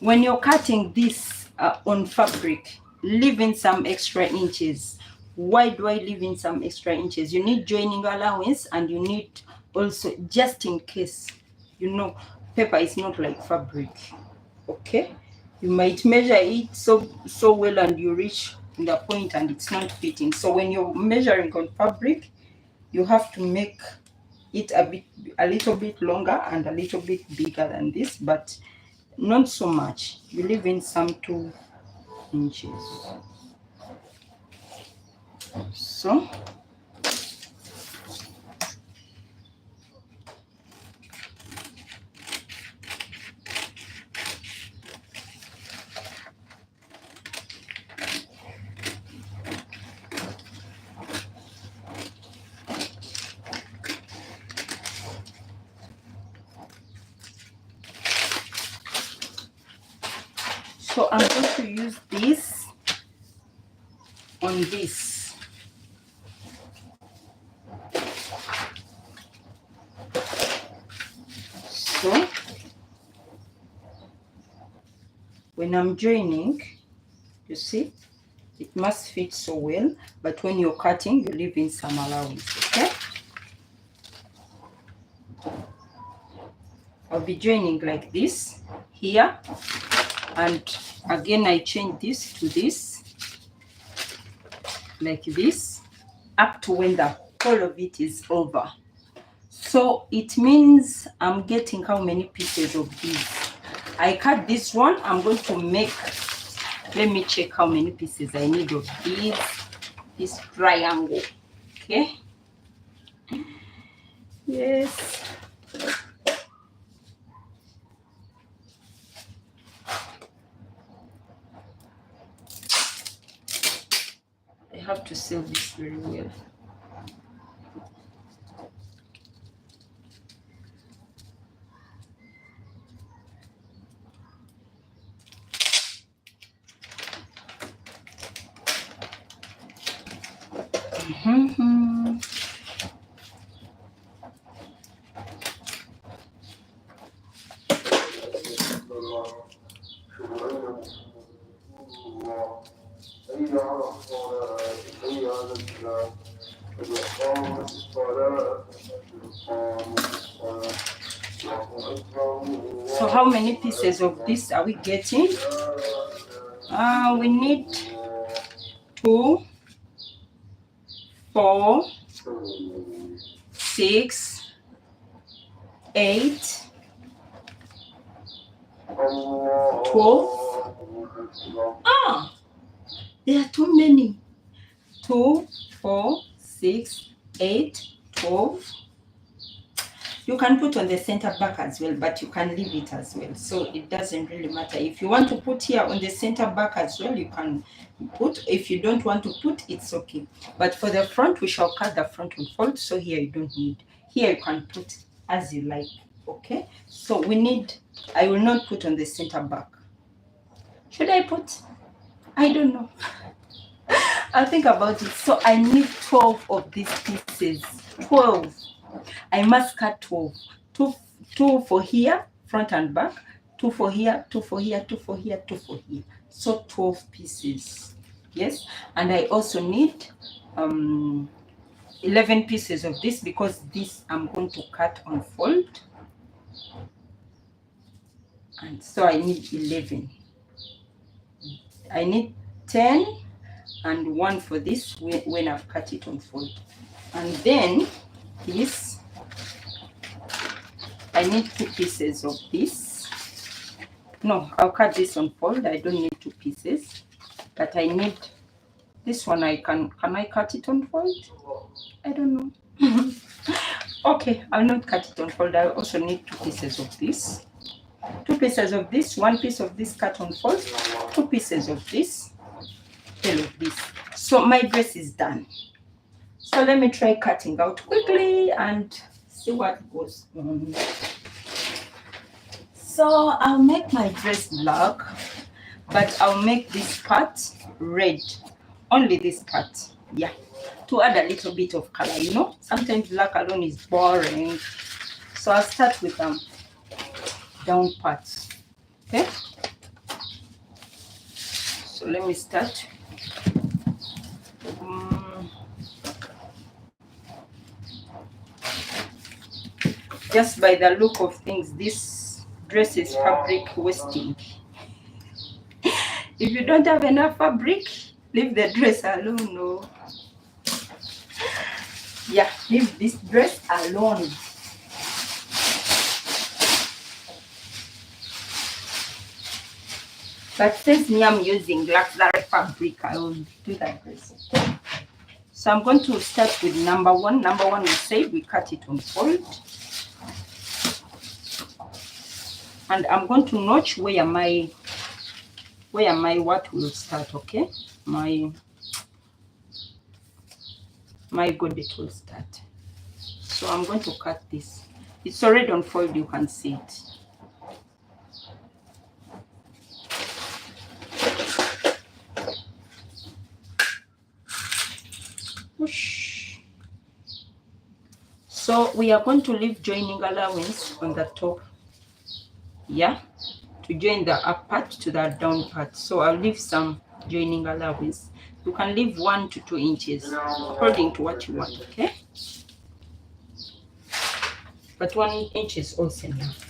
When you're cutting this on fabric, leave in some extra inches. Why do I leave in some extra inches? You need joining allowance, and you need also, just in case, you know, paper is not like fabric. Okay, you might measure it so well and you reach the point and it's not fitting. So when you're measuring on fabric, you have to make it a little bit longer and a little bit bigger than this, but not so much. You leave in some 2 inches. So So I'm going to use this on this. So when I'm joining, you see, it must fit so well, but when you're cutting, you leave in some allowance, okay? I'll be joining like this here, and again I change this to this, like this, up to when the whole of it is over. So it means I'm getting how many pieces of this? I cut this one. I'm going to make, let me check how many pieces I need of this triangle. Okay. Yes. I have to seal this very well. So how many pieces of this are we getting? We need 2, 4, 6, 8, 12. There are too many. 2, 4, 6, 8, 12. You can put on the center back as well, but you can leave it as well. So it doesn't really matter. If you want to put here on the center back as well, you can put. If you don't want to put, it's okay. But for the front, we shall cut the front and fold. So here you don't need. Here you can put as you like. Okay. So we need, I will not put on the center back. Should I put? I don't know. I'll think about it. So I need 12 of these pieces. 12. I must cut 12. 2 for here, front and back. 2 for here, 2 for here, 2 for here, 2 for here. So 12 pieces. Yes. And I also need 11 pieces of this, because this I'm going to cut on fold. And so I need 11. I need 10 and 1 for this when I've cut it on fold. And then this, I need 2 pieces of this. No, I'll cut this on fold. I don't need 2 pieces, but I need this one. Can I cut it on fold? I don't know. Okay, I'll not cut it on fold. I also need 2 pieces of this. 2 pieces of this, 1 piece of this cut on fold, 2 pieces of this, tail of this. So my dress is done. So let me try cutting out quickly and see what goes on. So I'll make my dress black, but I'll make this part red. Only this part, yeah, to add a little bit of color. You know, sometimes black alone is boring. So I'll start with down parts. Okay, so let me start. Just by the look of things, this dress is fabric wasting. If you don't have enough fabric, leave the dress alone. No. Yeah, leave this dress alone. But since me, I'm using luxury fabric, I will do that dress. Okay? So I'm going to start with number 1. Number 1, we said we cut it on fold. And I'm going to notch where my what will start, okay? My godette will start. So I'm going to cut this. It's already on fold, you can see it. So we are going to leave joining allowance on the top, yeah, to join the up part to the down part. So I'll leave some joining allowance. You can leave 1 to 2 inches according to what you want, okay? But 1 inch is also enough.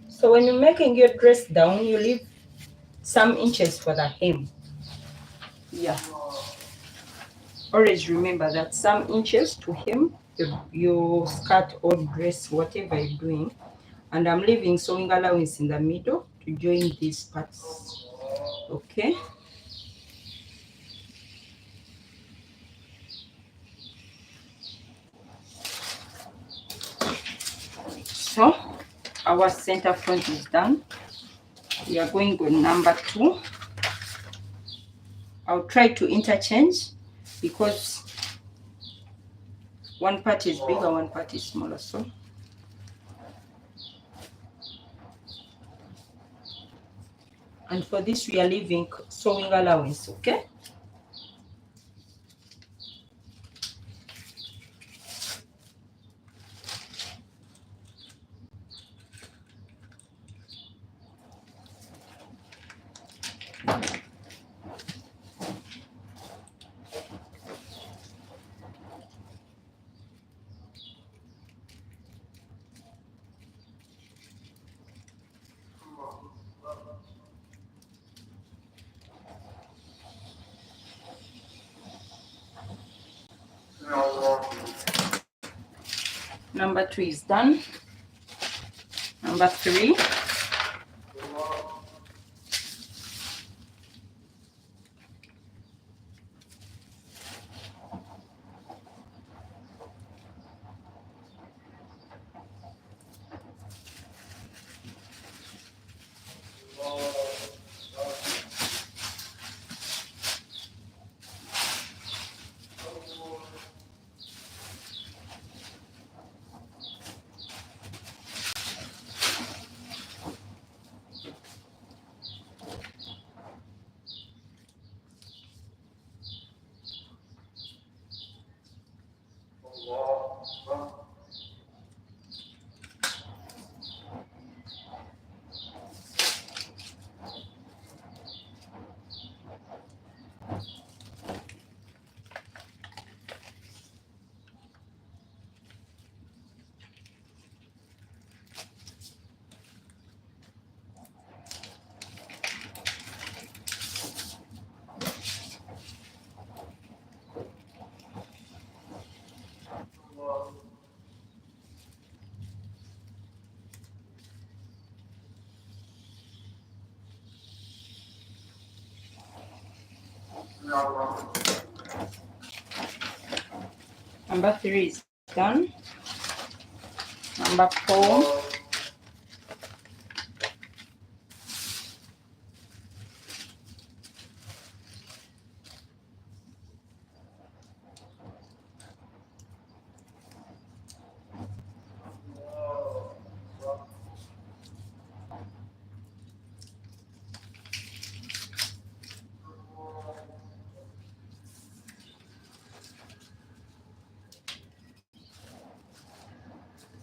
So when you're making your dress down, you leave some inches for the hem. Yeah. Always remember that some inches to hem your skirt or dress, whatever you're doing. And I'm leaving sewing allowance in the middle to join these parts. Okay. So our center front is done. We are going on number 2. I'll try to interchange because one part is bigger, one part is smaller. So and for this we are leaving sewing allowance, okay? Number 2 is done. Number 3. Number 3 is done. Number 4.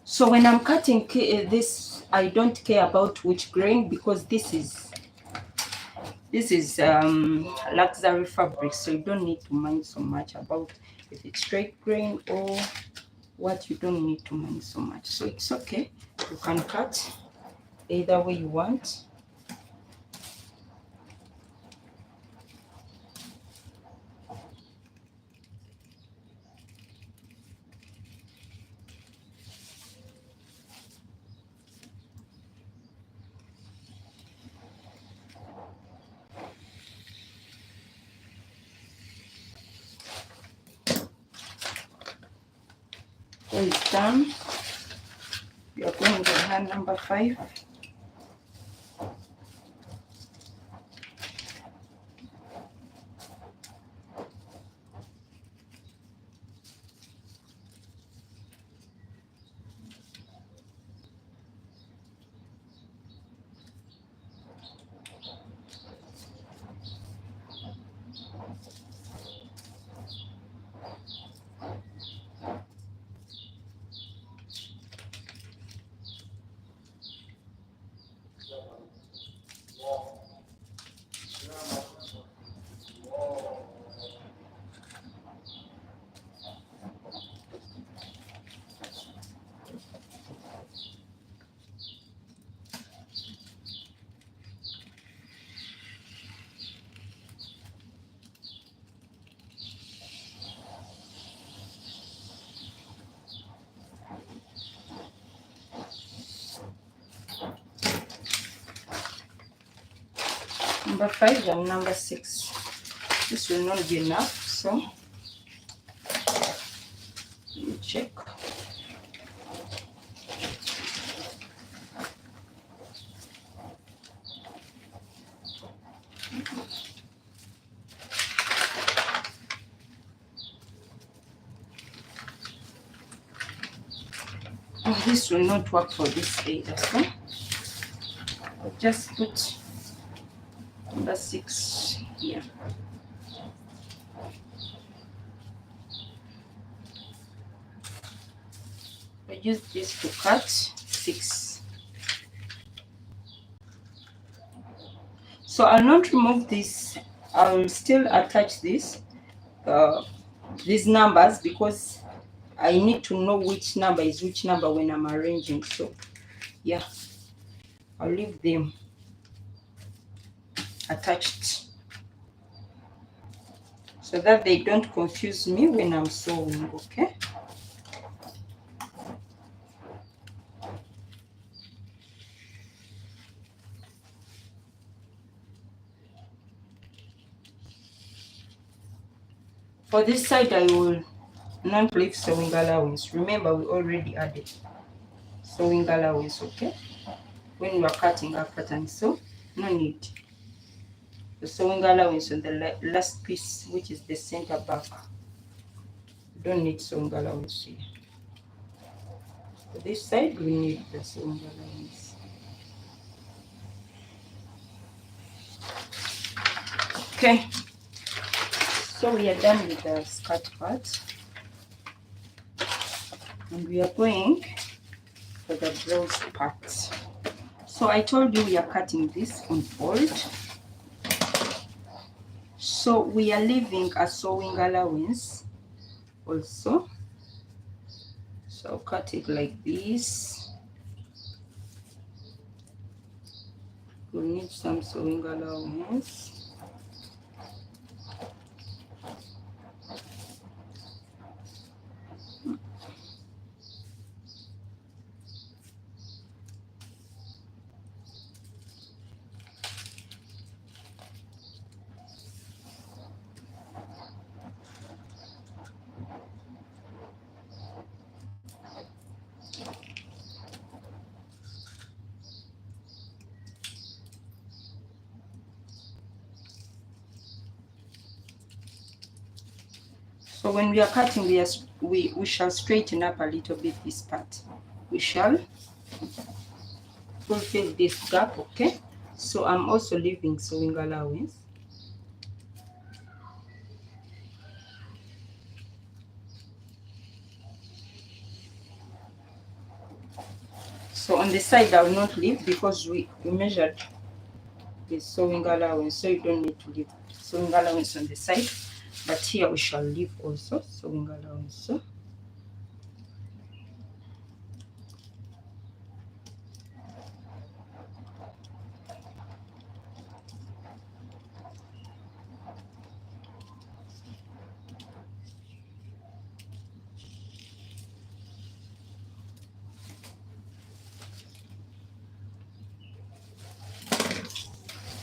So when I'm cutting this, I don't care about which grain because this is luxury fabric, so you don't need to mind so much about if it's straight grain or what. You don't need to mind so much, so it's okay. You can cut either way you want. So it's done. We are going to hand number 5. Number 5 and number 6. This will not be enough, so you check. Oh, this will not work for this either, so I'll just put number 6 here. I use this to cut 6. So I'll not remove this. I'll still attach this, these numbers, because I need to know which number is which number when I'm arranging. So yeah, I'll leave them attached so that they don't confuse me when I'm sewing, okay? For this side, I will not leave sewing allowance. Remember, we already added sewing allowance, okay? When you are cutting a pattern, so no need. The sewing allowance on the last piece, which is the center back. You don't need sewing allowance here. For this side, we need the sewing allowance. Okay. So we are done with the skirt part, and we are going for the blouse part. So I told you we are cutting this on fold. So we are leaving a sewing allowance also. So I'll cut it like this. We'll need some sewing allowance. So when we are cutting, we shall straighten up a little bit this part. We shall fulfill this gap, okay? So I'm also leaving sewing allowance. So on the side, I will not leave because we measured the sewing allowance, so you don't need to leave sewing allowance on the side. But here we shall leave also sewing allowance.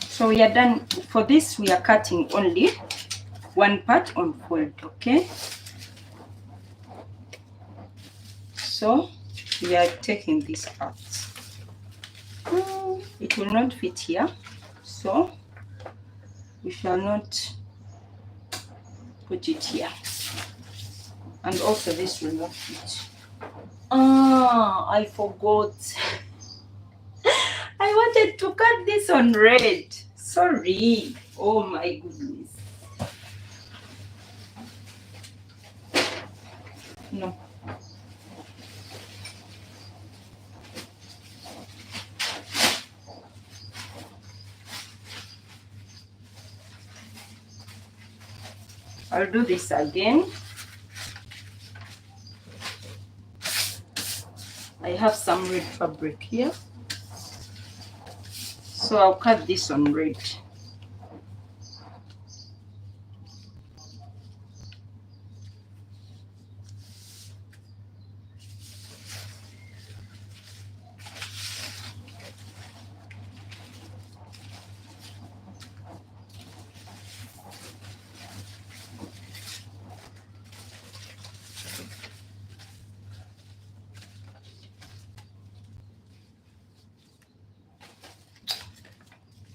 So we are done. For this, we are cutting only one part on fold, okay? So we are taking this part. It will not fit here, so we shall not put it here. And also this will not fit. I forgot. I wanted to cut this on red. Sorry. Oh my goodness. No. I'll do this again. I have some red fabric here, so I'll cut this on red.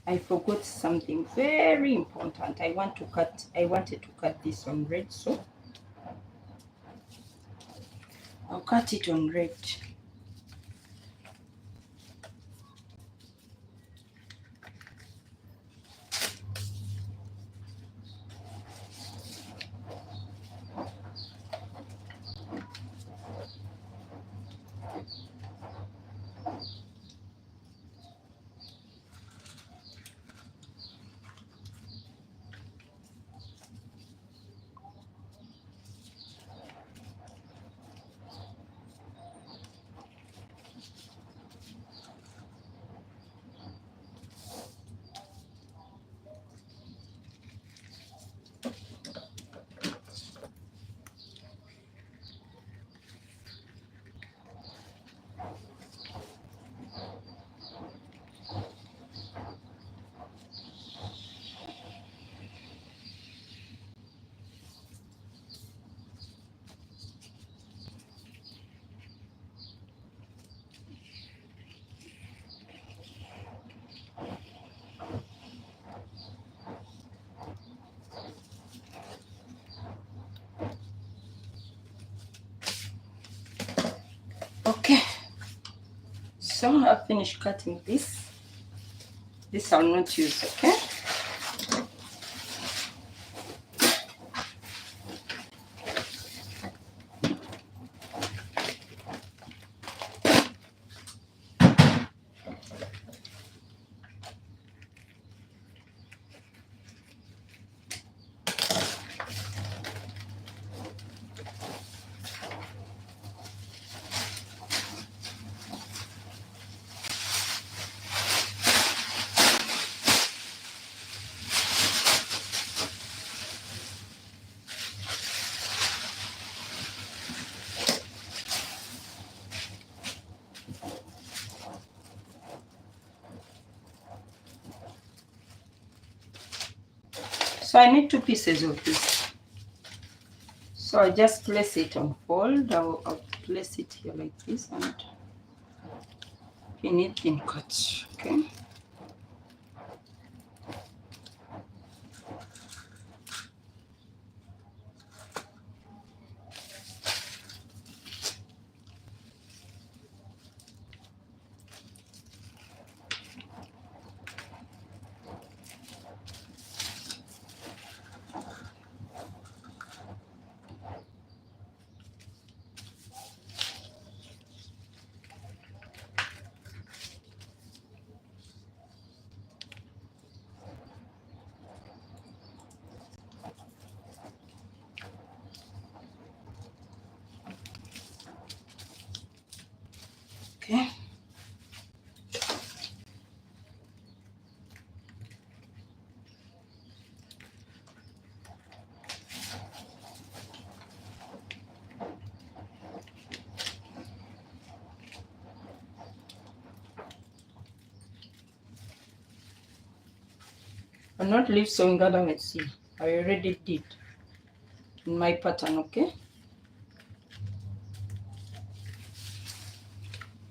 I forgot something very important. I wanted to cut this on red, so I'll cut it on red. Okay, so I've finished cutting this. This I'll not use, okay? So I need 2 pieces of this. So I just place it on fold. I'll place it here like this and pin it in cut, okay? Okay. I'll not leave sewing along, see. I already did in my pattern, okay?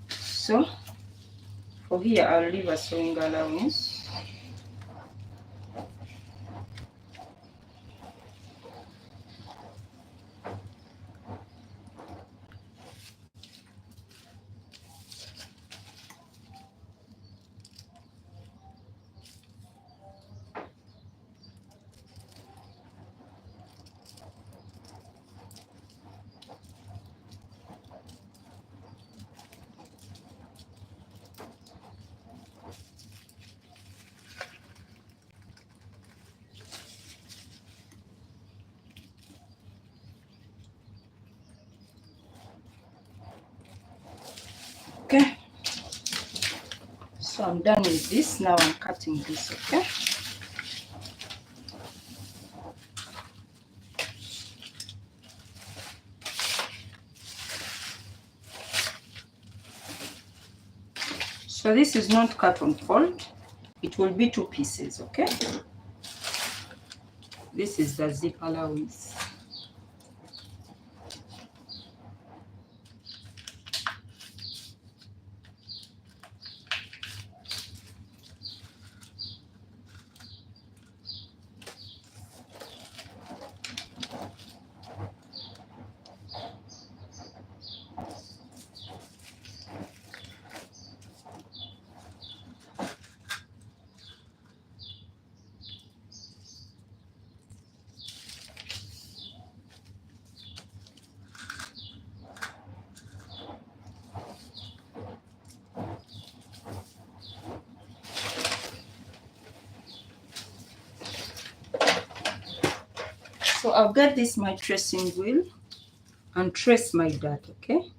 So for here I'll leave a sewing allowance. Okay, so I'm done with this. Now I'm cutting this. Okay, so this is not cut on fold, it will be 2 pieces. Okay, this is the zip allowance. So I'll get this my tracing wheel and trace my dart. Okay,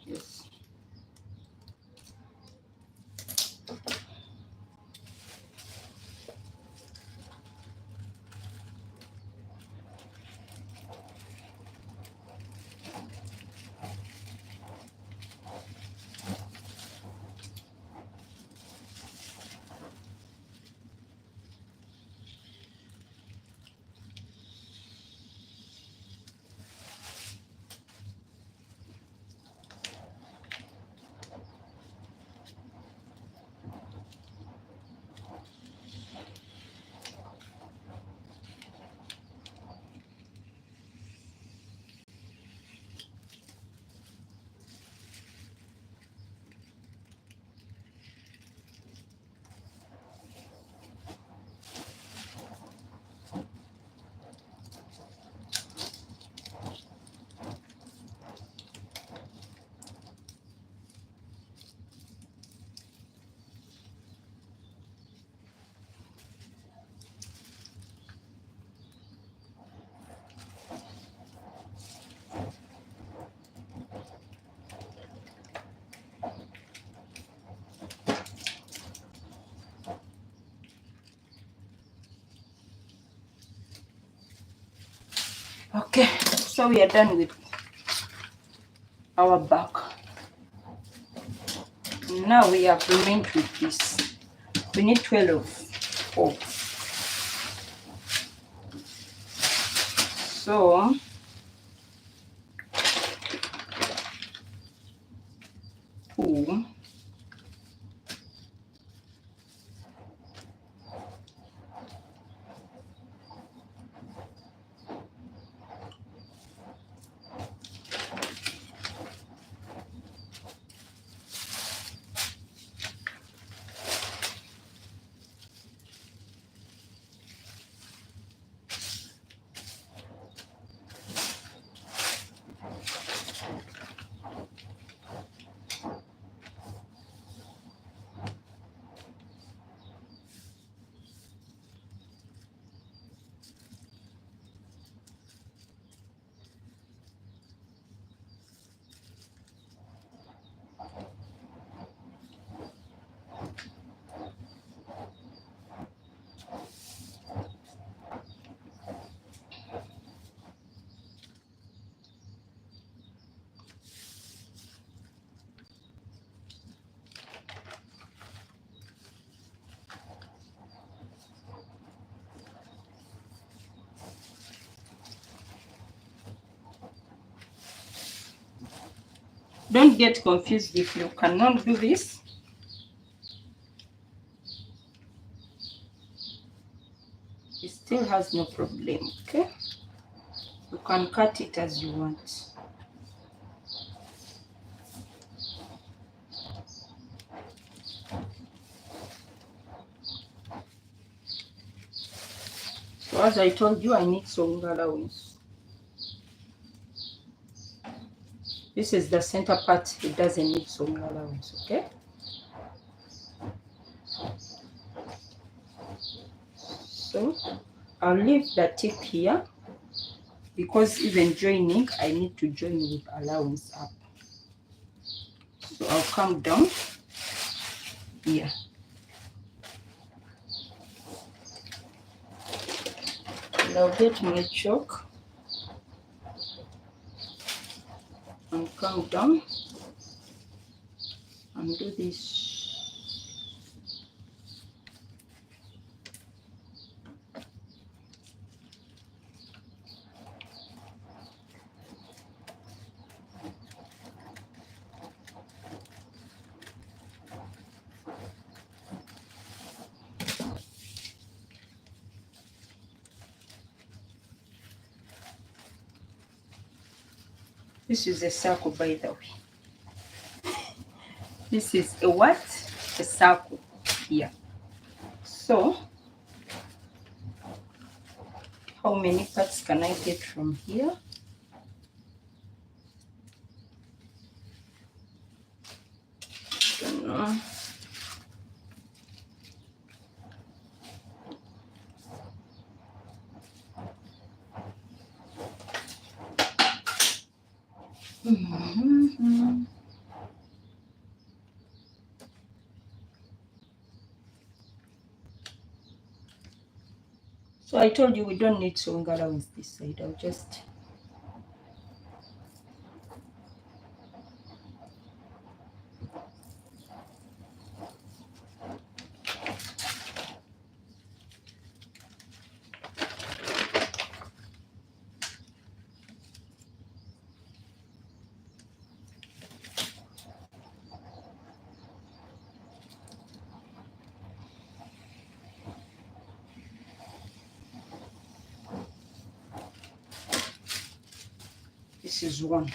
yes. Okay, so we are done with our back. Now we have remained with this. We need 12 four. So 2, don't get confused if you cannot do this. It still has no problem. Okay, you can cut it as you want. So as I told you, I need sewing allowance. This is the center part, it doesn't need sewing allowance. Okay, So I'll leave the tip here because even joining, I need to join with allowance up. So I'll come down here. And I'll get my chalk and come down and do this. This is a circle, by the way. This is a what? A circle here. So how many parts can I get from here? I don't know. So I told you we don't need sewing allowance this side. I'll just this is one.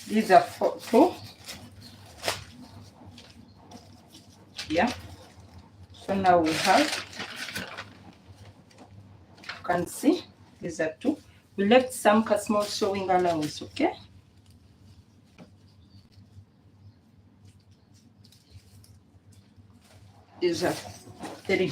These are two. Yeah. So now we have, you can see, these are two. We left some small sewing allowance, okay? These are three.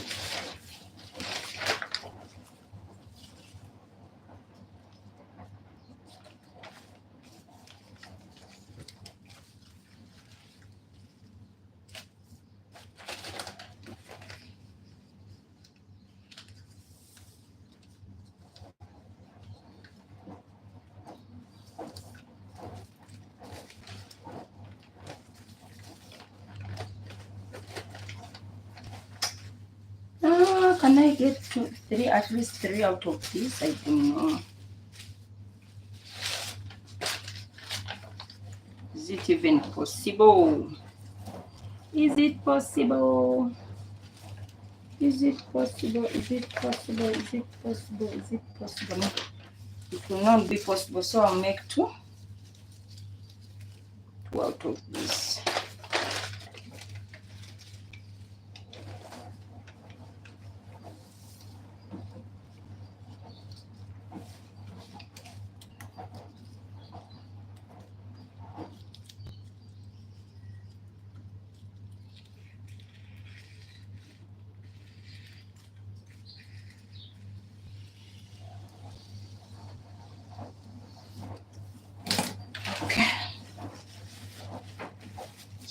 Can I get three, at least three out of this? I don't know. Is it even possible? Is it possible? Is it possible? Is it possible? Is it possible? Is it possible? No, it will not be possible. So I'll make two out of this.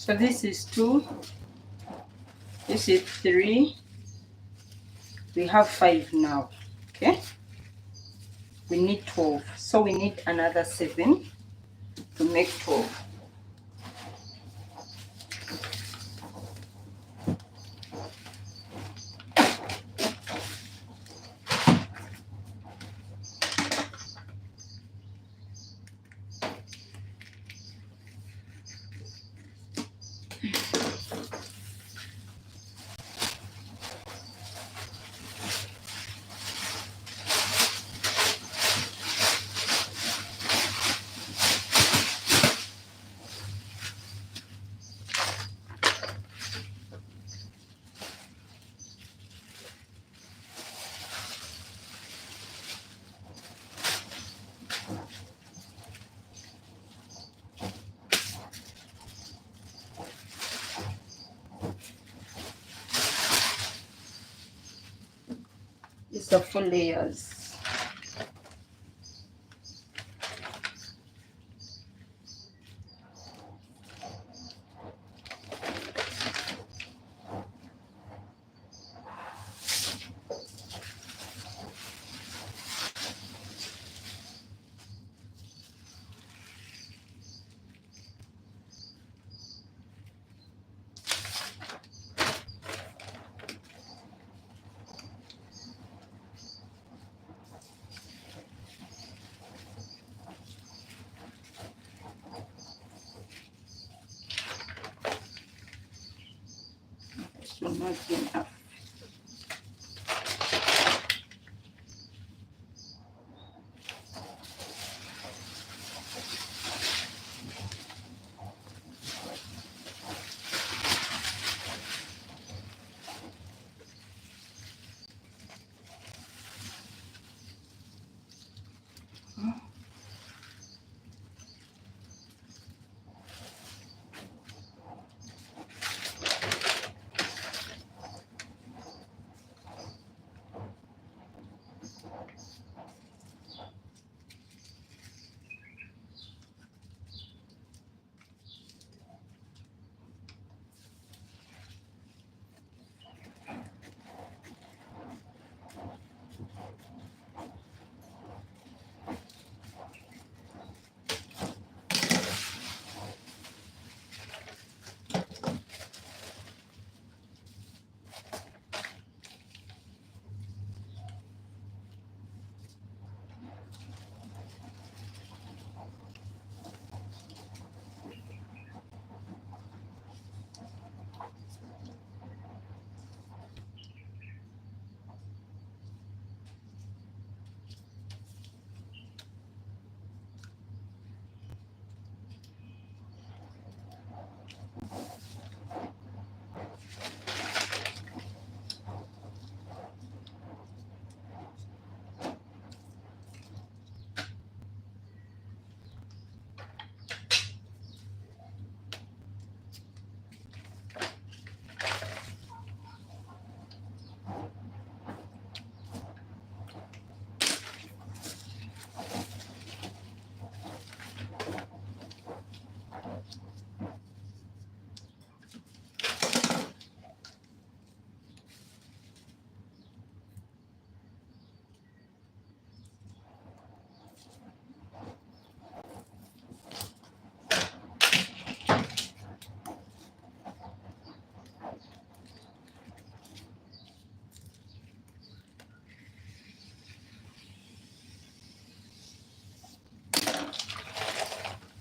So this is 2, this is 3, we have 5 now. Okay, we need 12, so we need another 7 to make 12. These are 4 layers. So not enough.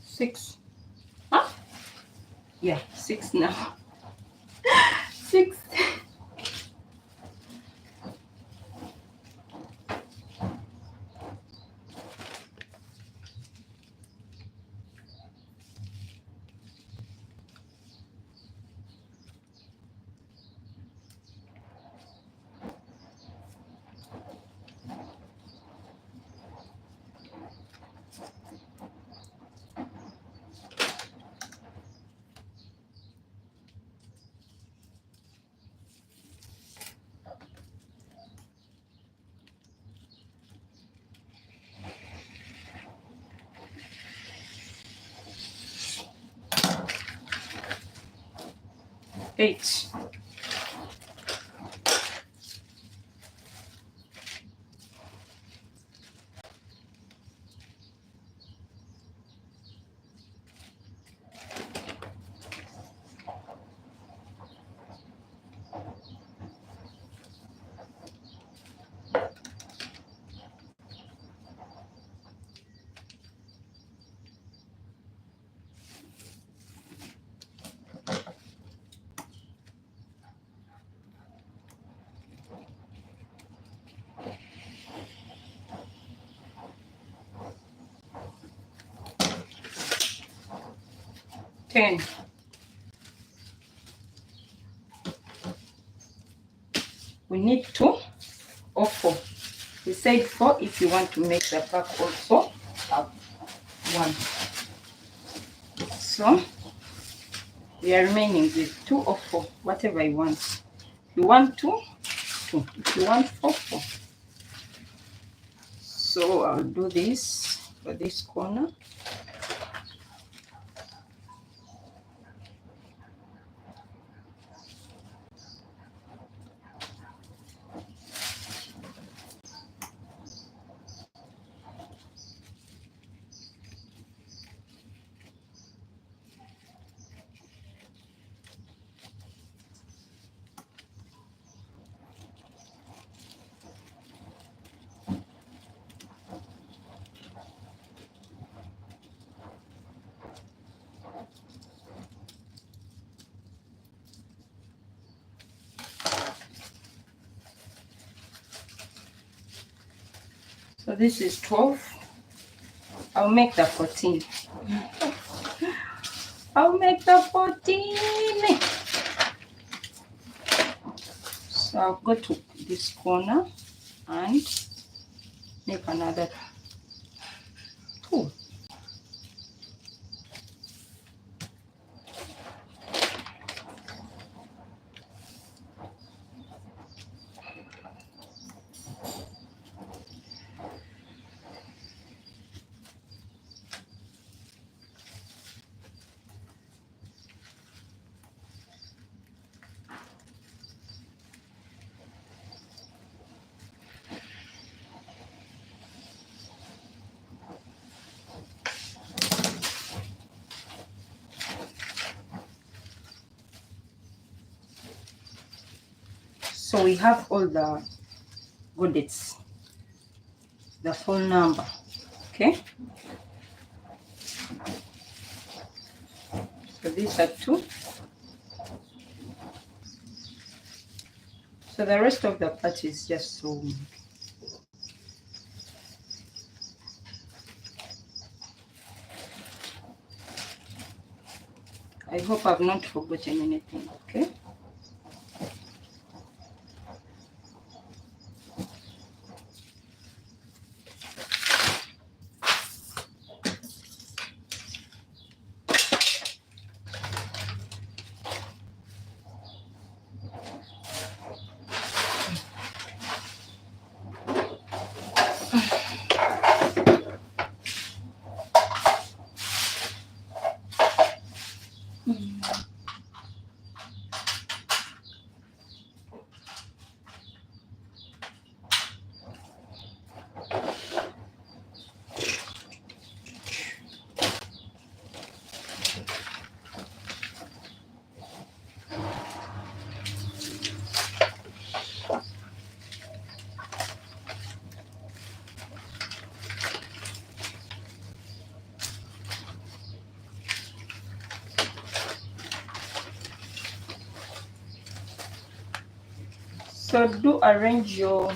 Six. Huh? Yeah, 6 now. 6. 8. Ten. We need 2 or 4. We said 4 if you want to make the back also have 1. So we are remaining with 2 or 4, whatever you want. If you want 2, 2. If you want 4, 4. So I'll do this for this corner. So this is 12. I'll make the 14. I'll make the 14. So I'll go to this corner and make another 2. So we have all the goodets, the full number, okay? So these are 2. So the rest of the part is just so. I hope I've not forgotten anything, okay? So do arrange your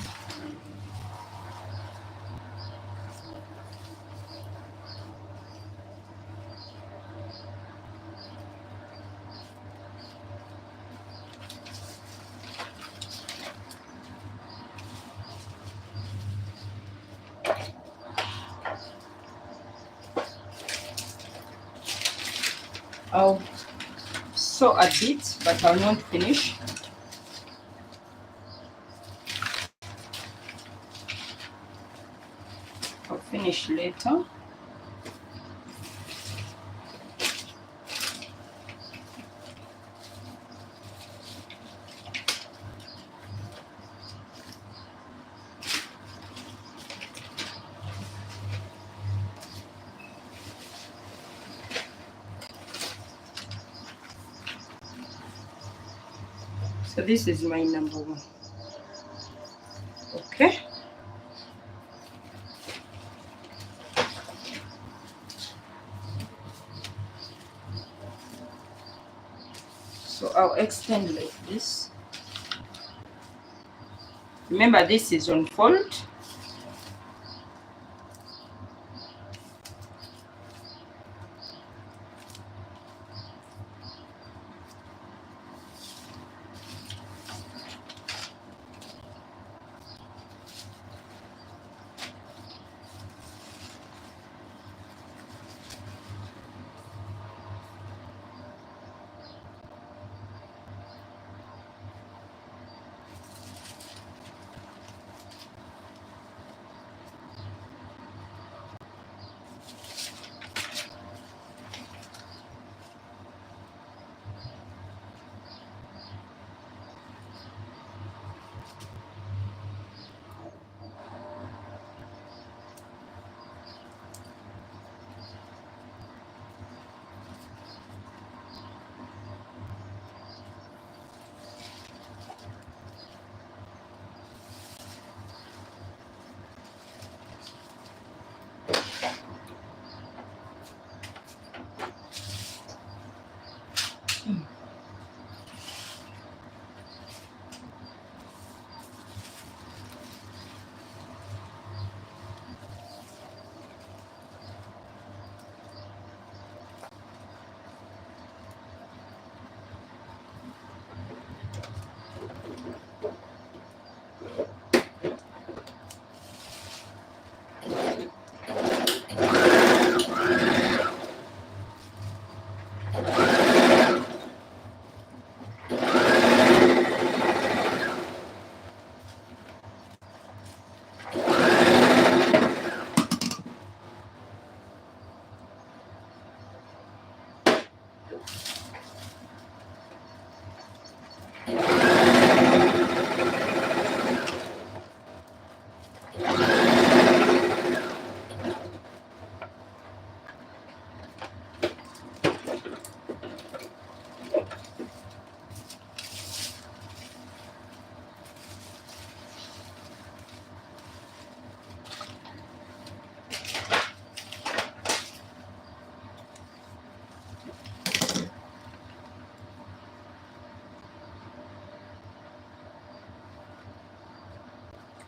I'll sew a bit, but I'll not finish. I'll finish later. So this is my number 1. Okay. So I'll extend like this. Remember, this is on fold.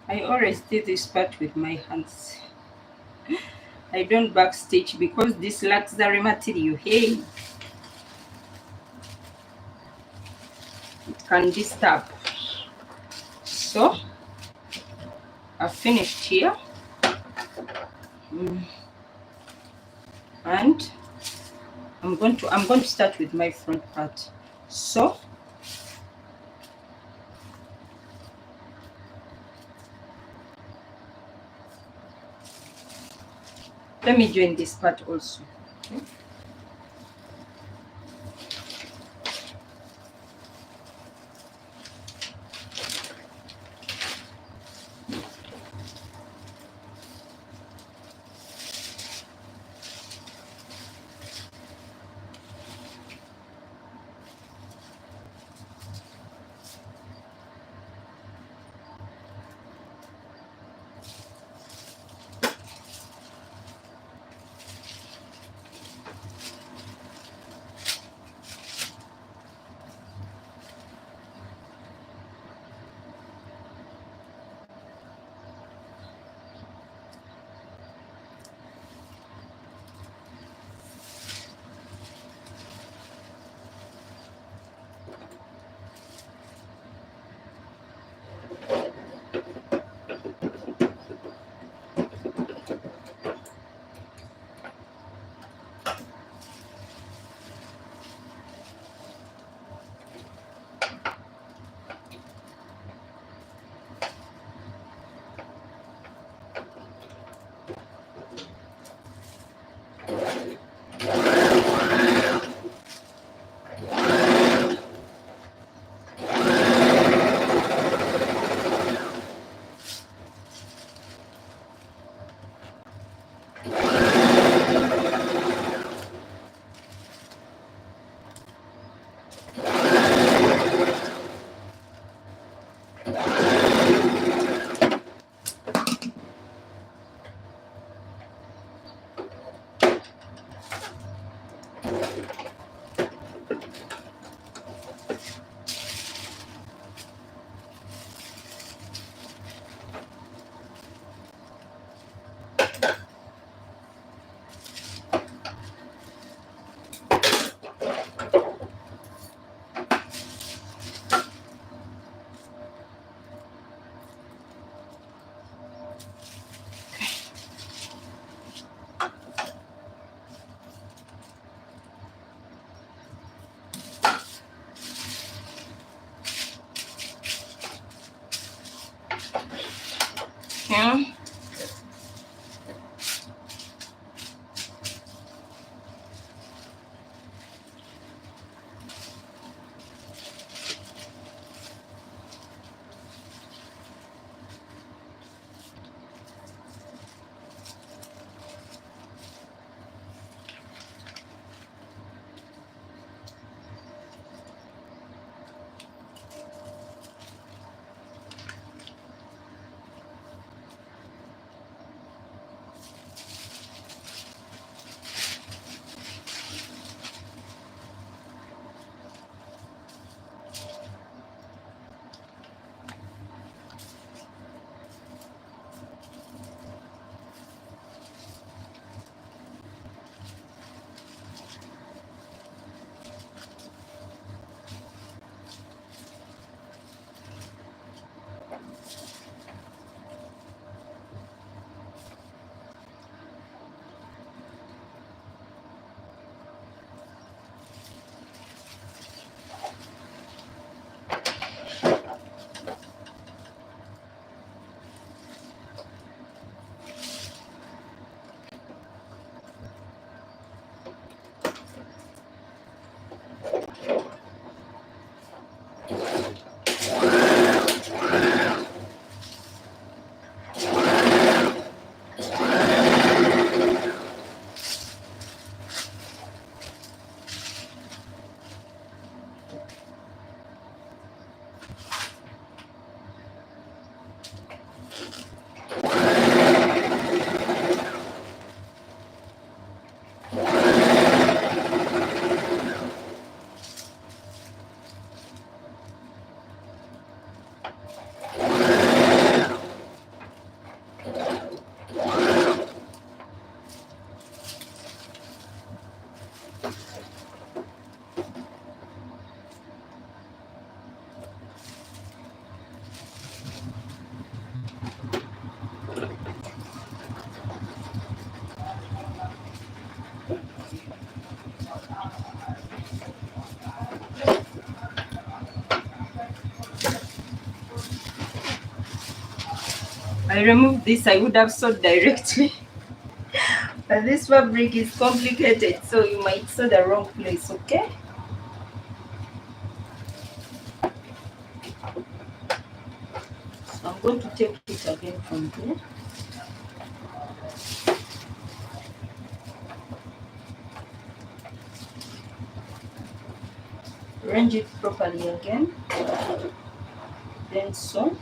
I always do this part with my hands. I don't backstitch because this luxury material, hey, it can disturb. So I've finished here. And I'm going to start with my front part. So let me join this part also. Okay. Yeah. I removed this, I would have sewed directly. But this fabric is complicated, so you might sew the wrong place, okay? So I'm going to take it again from here. Arrange it properly again. Then sew.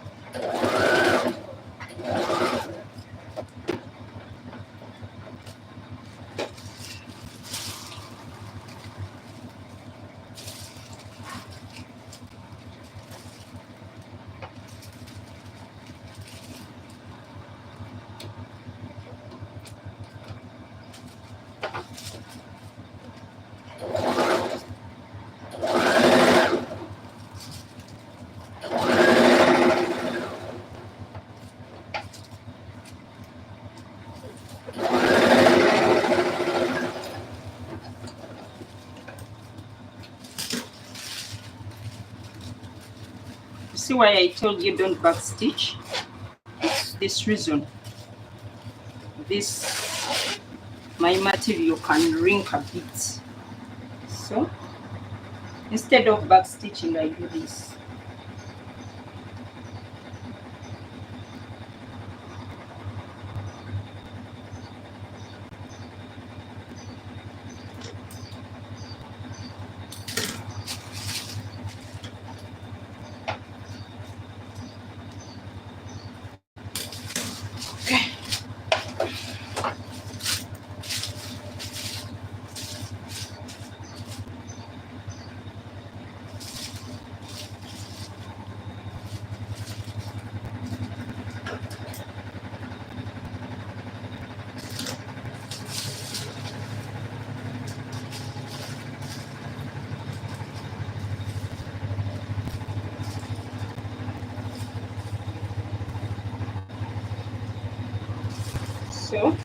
See why I told you don't backstitch? It's this reason. This, my material can wrinkle a bit. So instead of backstitching, I do this. So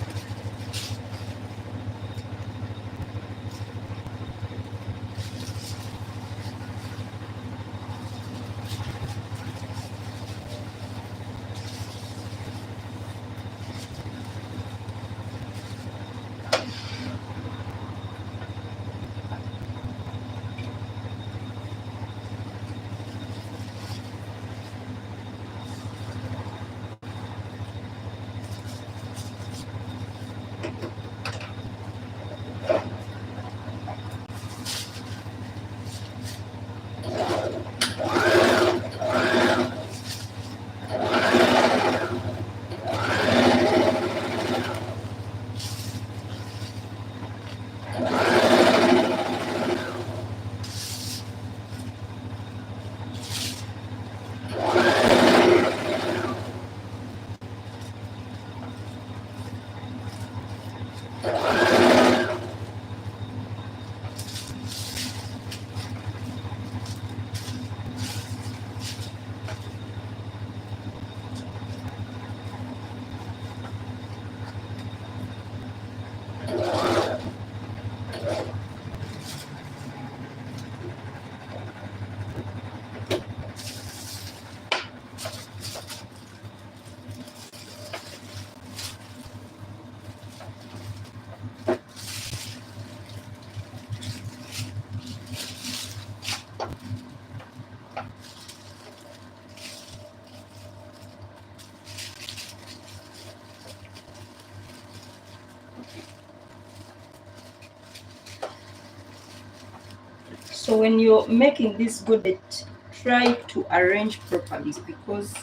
so when you're making this godet, try to arrange properly, because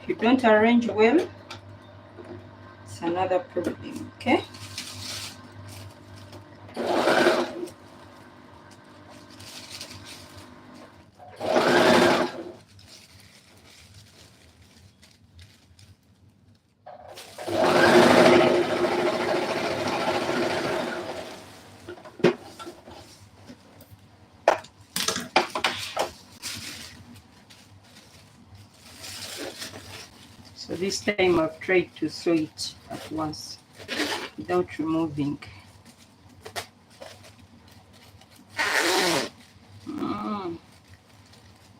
if you don't arrange well, it's another problem. Okay. So this time I've tried to sew it at once without removing.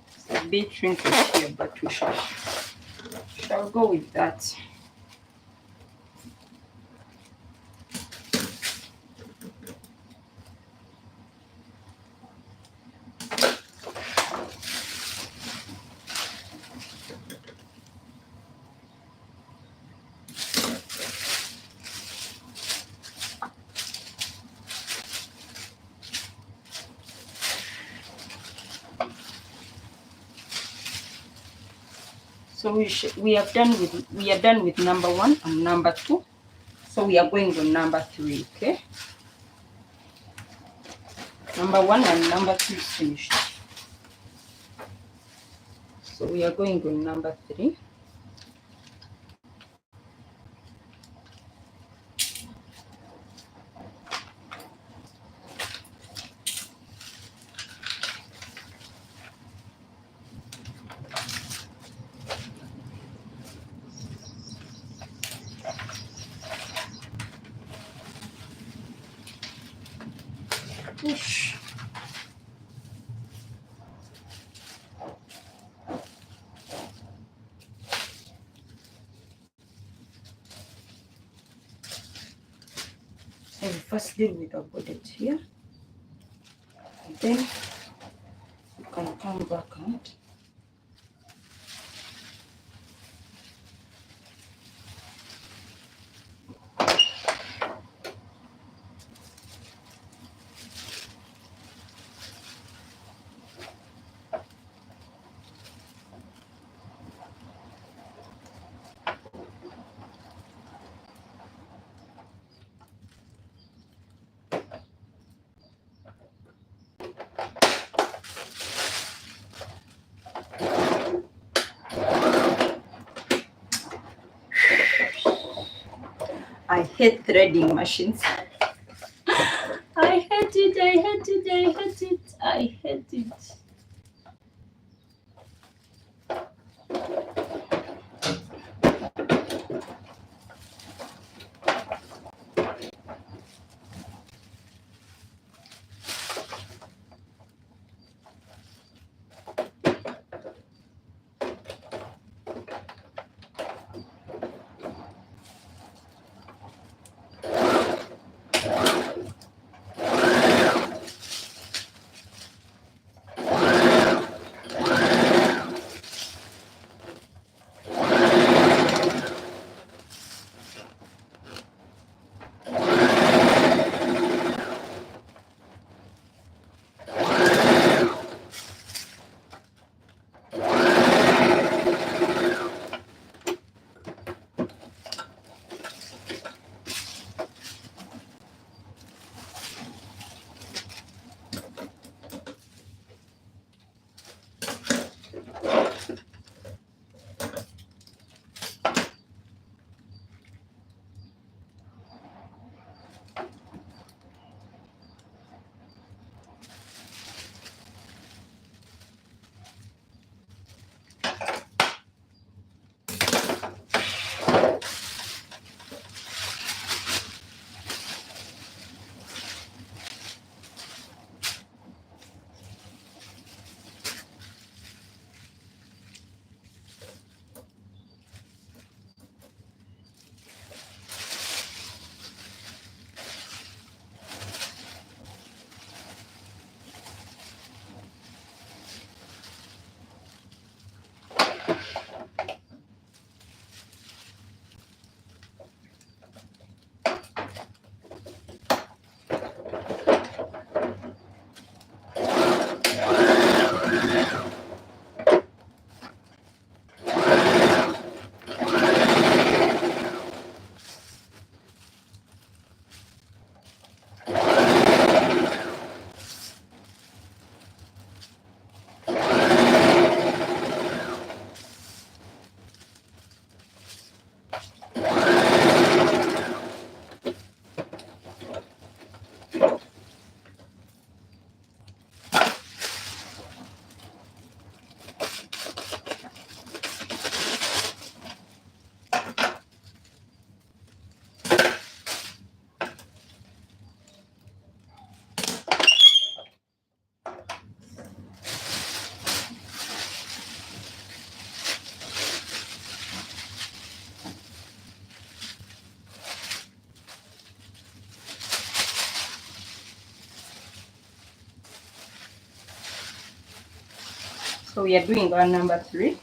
It's a bit wrinkled here, but we shall go with that. So we are done with number 1 and number 2. So we are going on number 3, okay? Number 1 and number 2 is finished. So we are going on number 3. Push. So we first deal with our godet here, and then you can come back and I hate threading machines. I hate it, I hate it, I hate it, I hate it. So we are doing our number 3.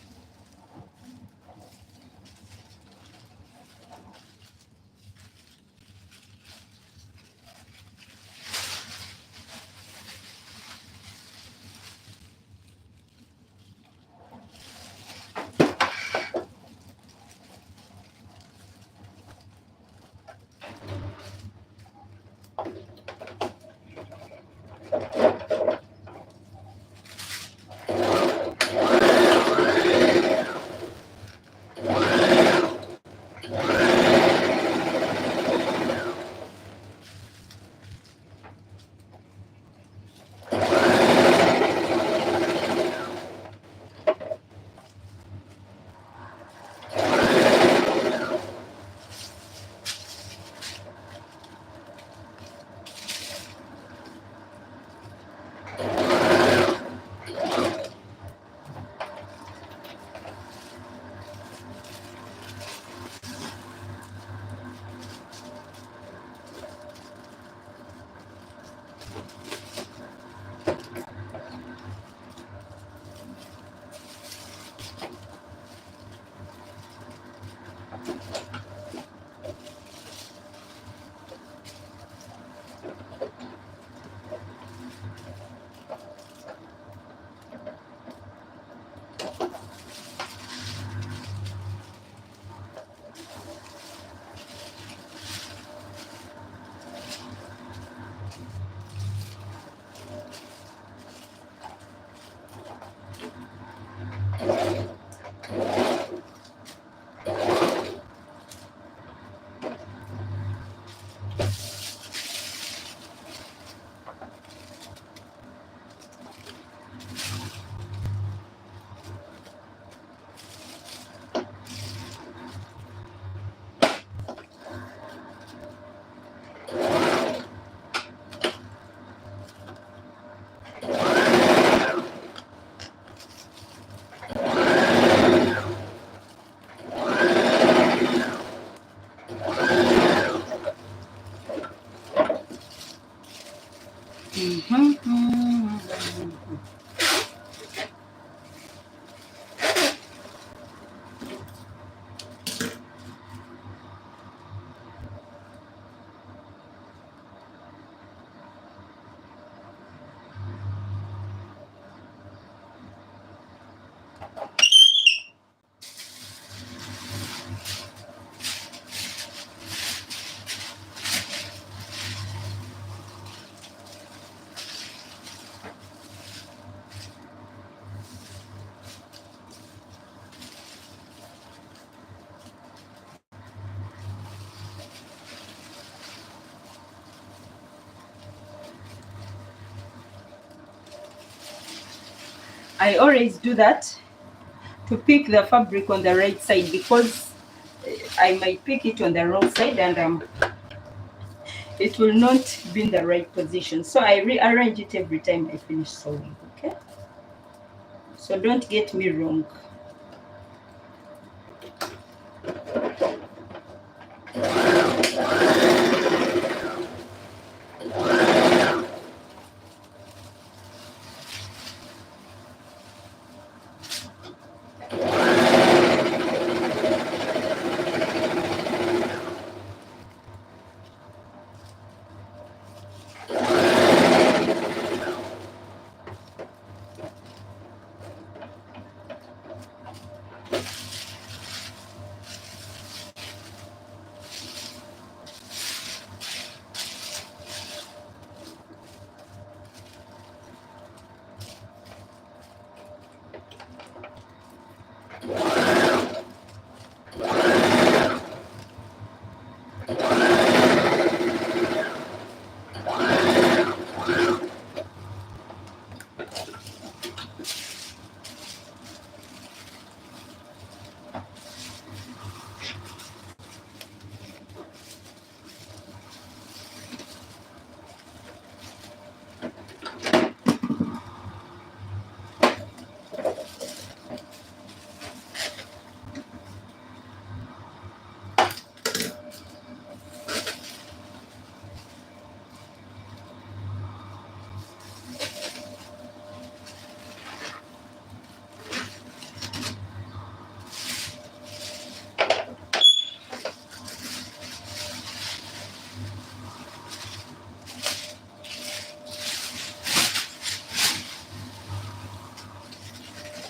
I always do that to pick the fabric on the right side, because I might pick it on the wrong side, and it will not be in the right position. So I rearrange it every time I finish sewing. Okay, so don't get me wrong.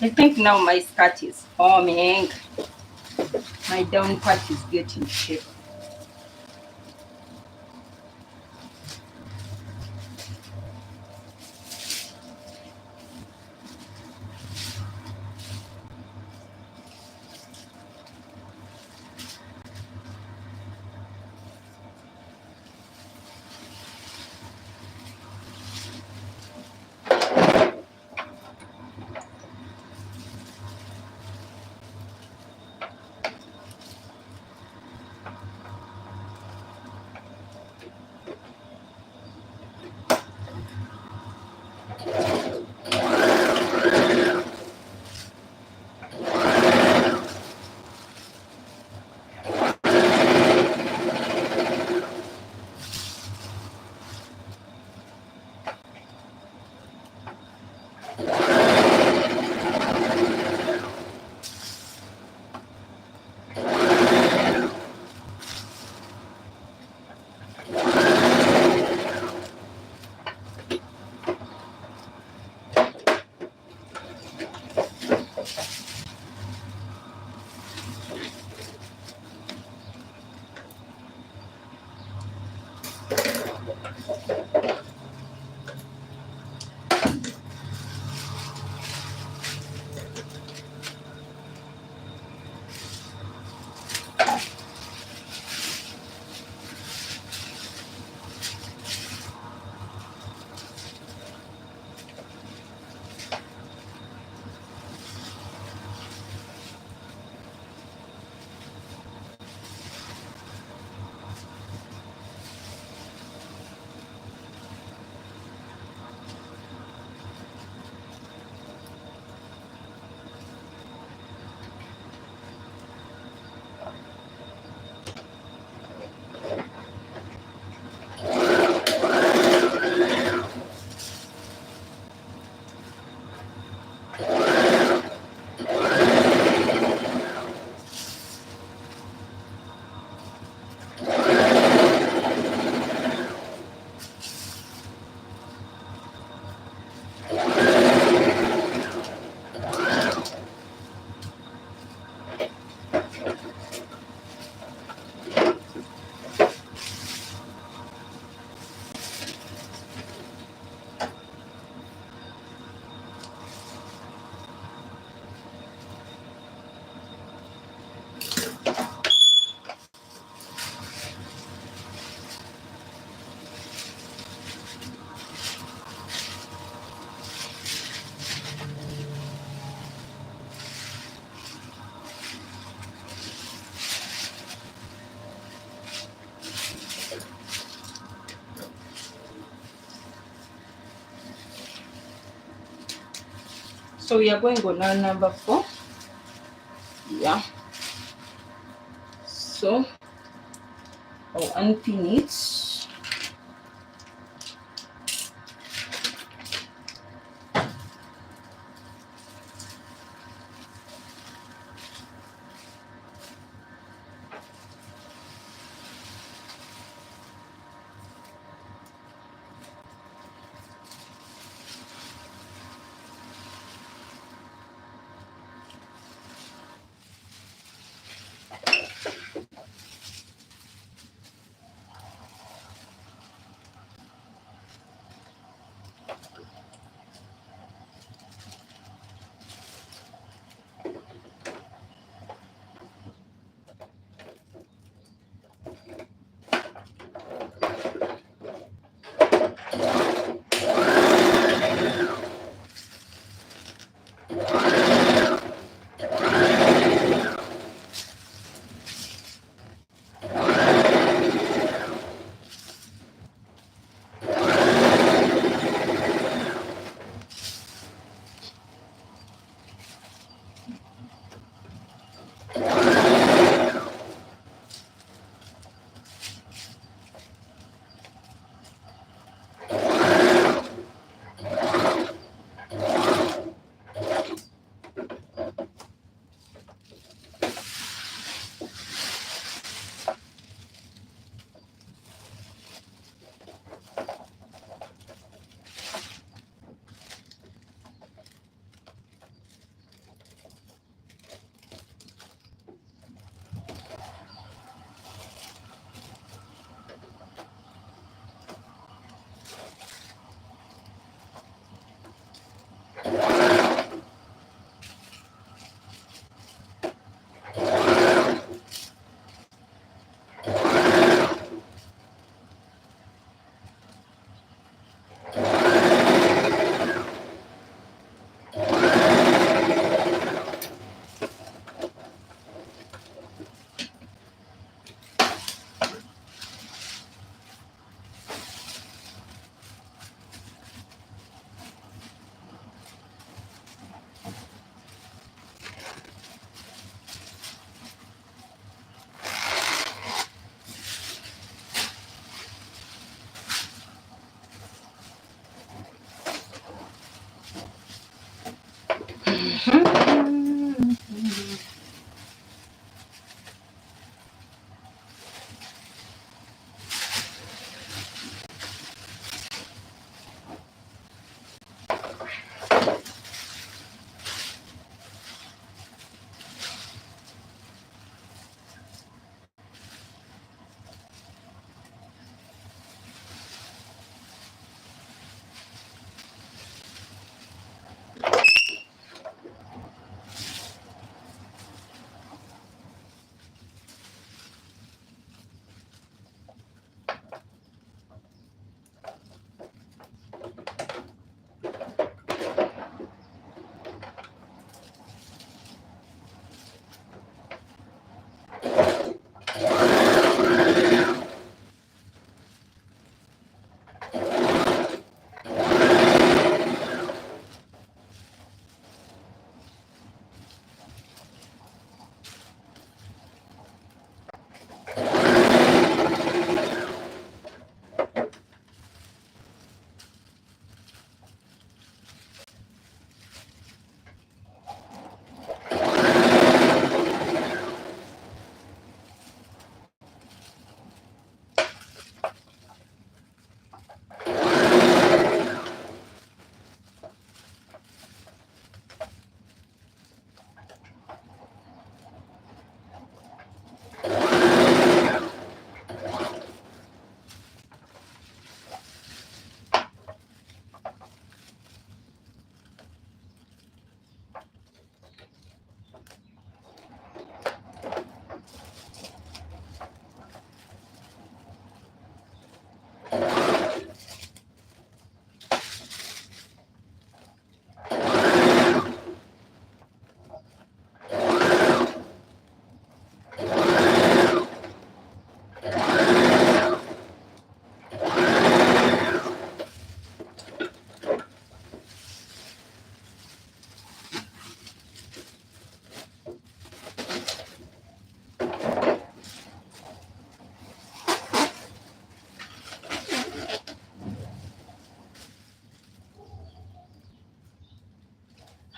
I think now my skirt is forming. My down part is getting shape. So we are going on our number 4. Yeah. So I'll unpin it.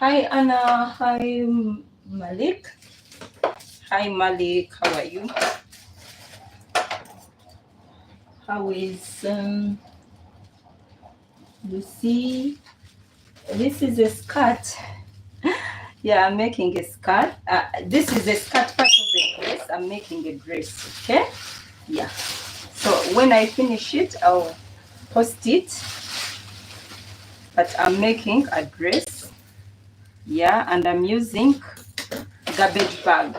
Hi Anna, hi Malik. Hi Malik, how are you? How is Lucy? This is a skirt. Yeah, I'm making a skirt. This is a skirt part of the dress. I'm making a dress, okay? Yeah. So when I finish it, I'll post it. But I'm making a dress. Yeah, and I'm using garbage bag.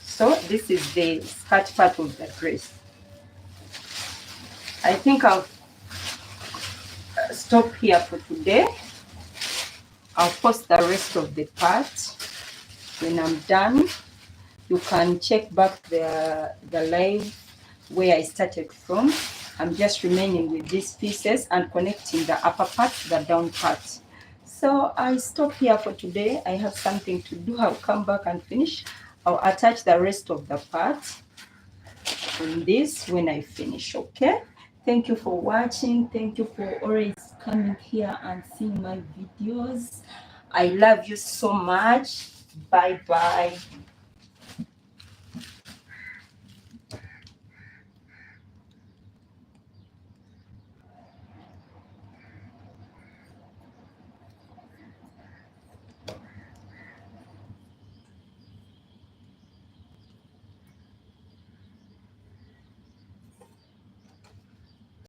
So this is the skirt part of the dress. I think I'll stop here for today. I'll post the rest of the part when I'm done. You can check back the live where I started from. I'm just remaining with these pieces and connecting the upper part, the down part. So I stop here for today. I have something to do. I'll come back and finish. I'll attach the rest of the part on this when I finish, okay? Thank you for watching. Thank you for always coming here and seeing my videos. I love you so much. Bye bye.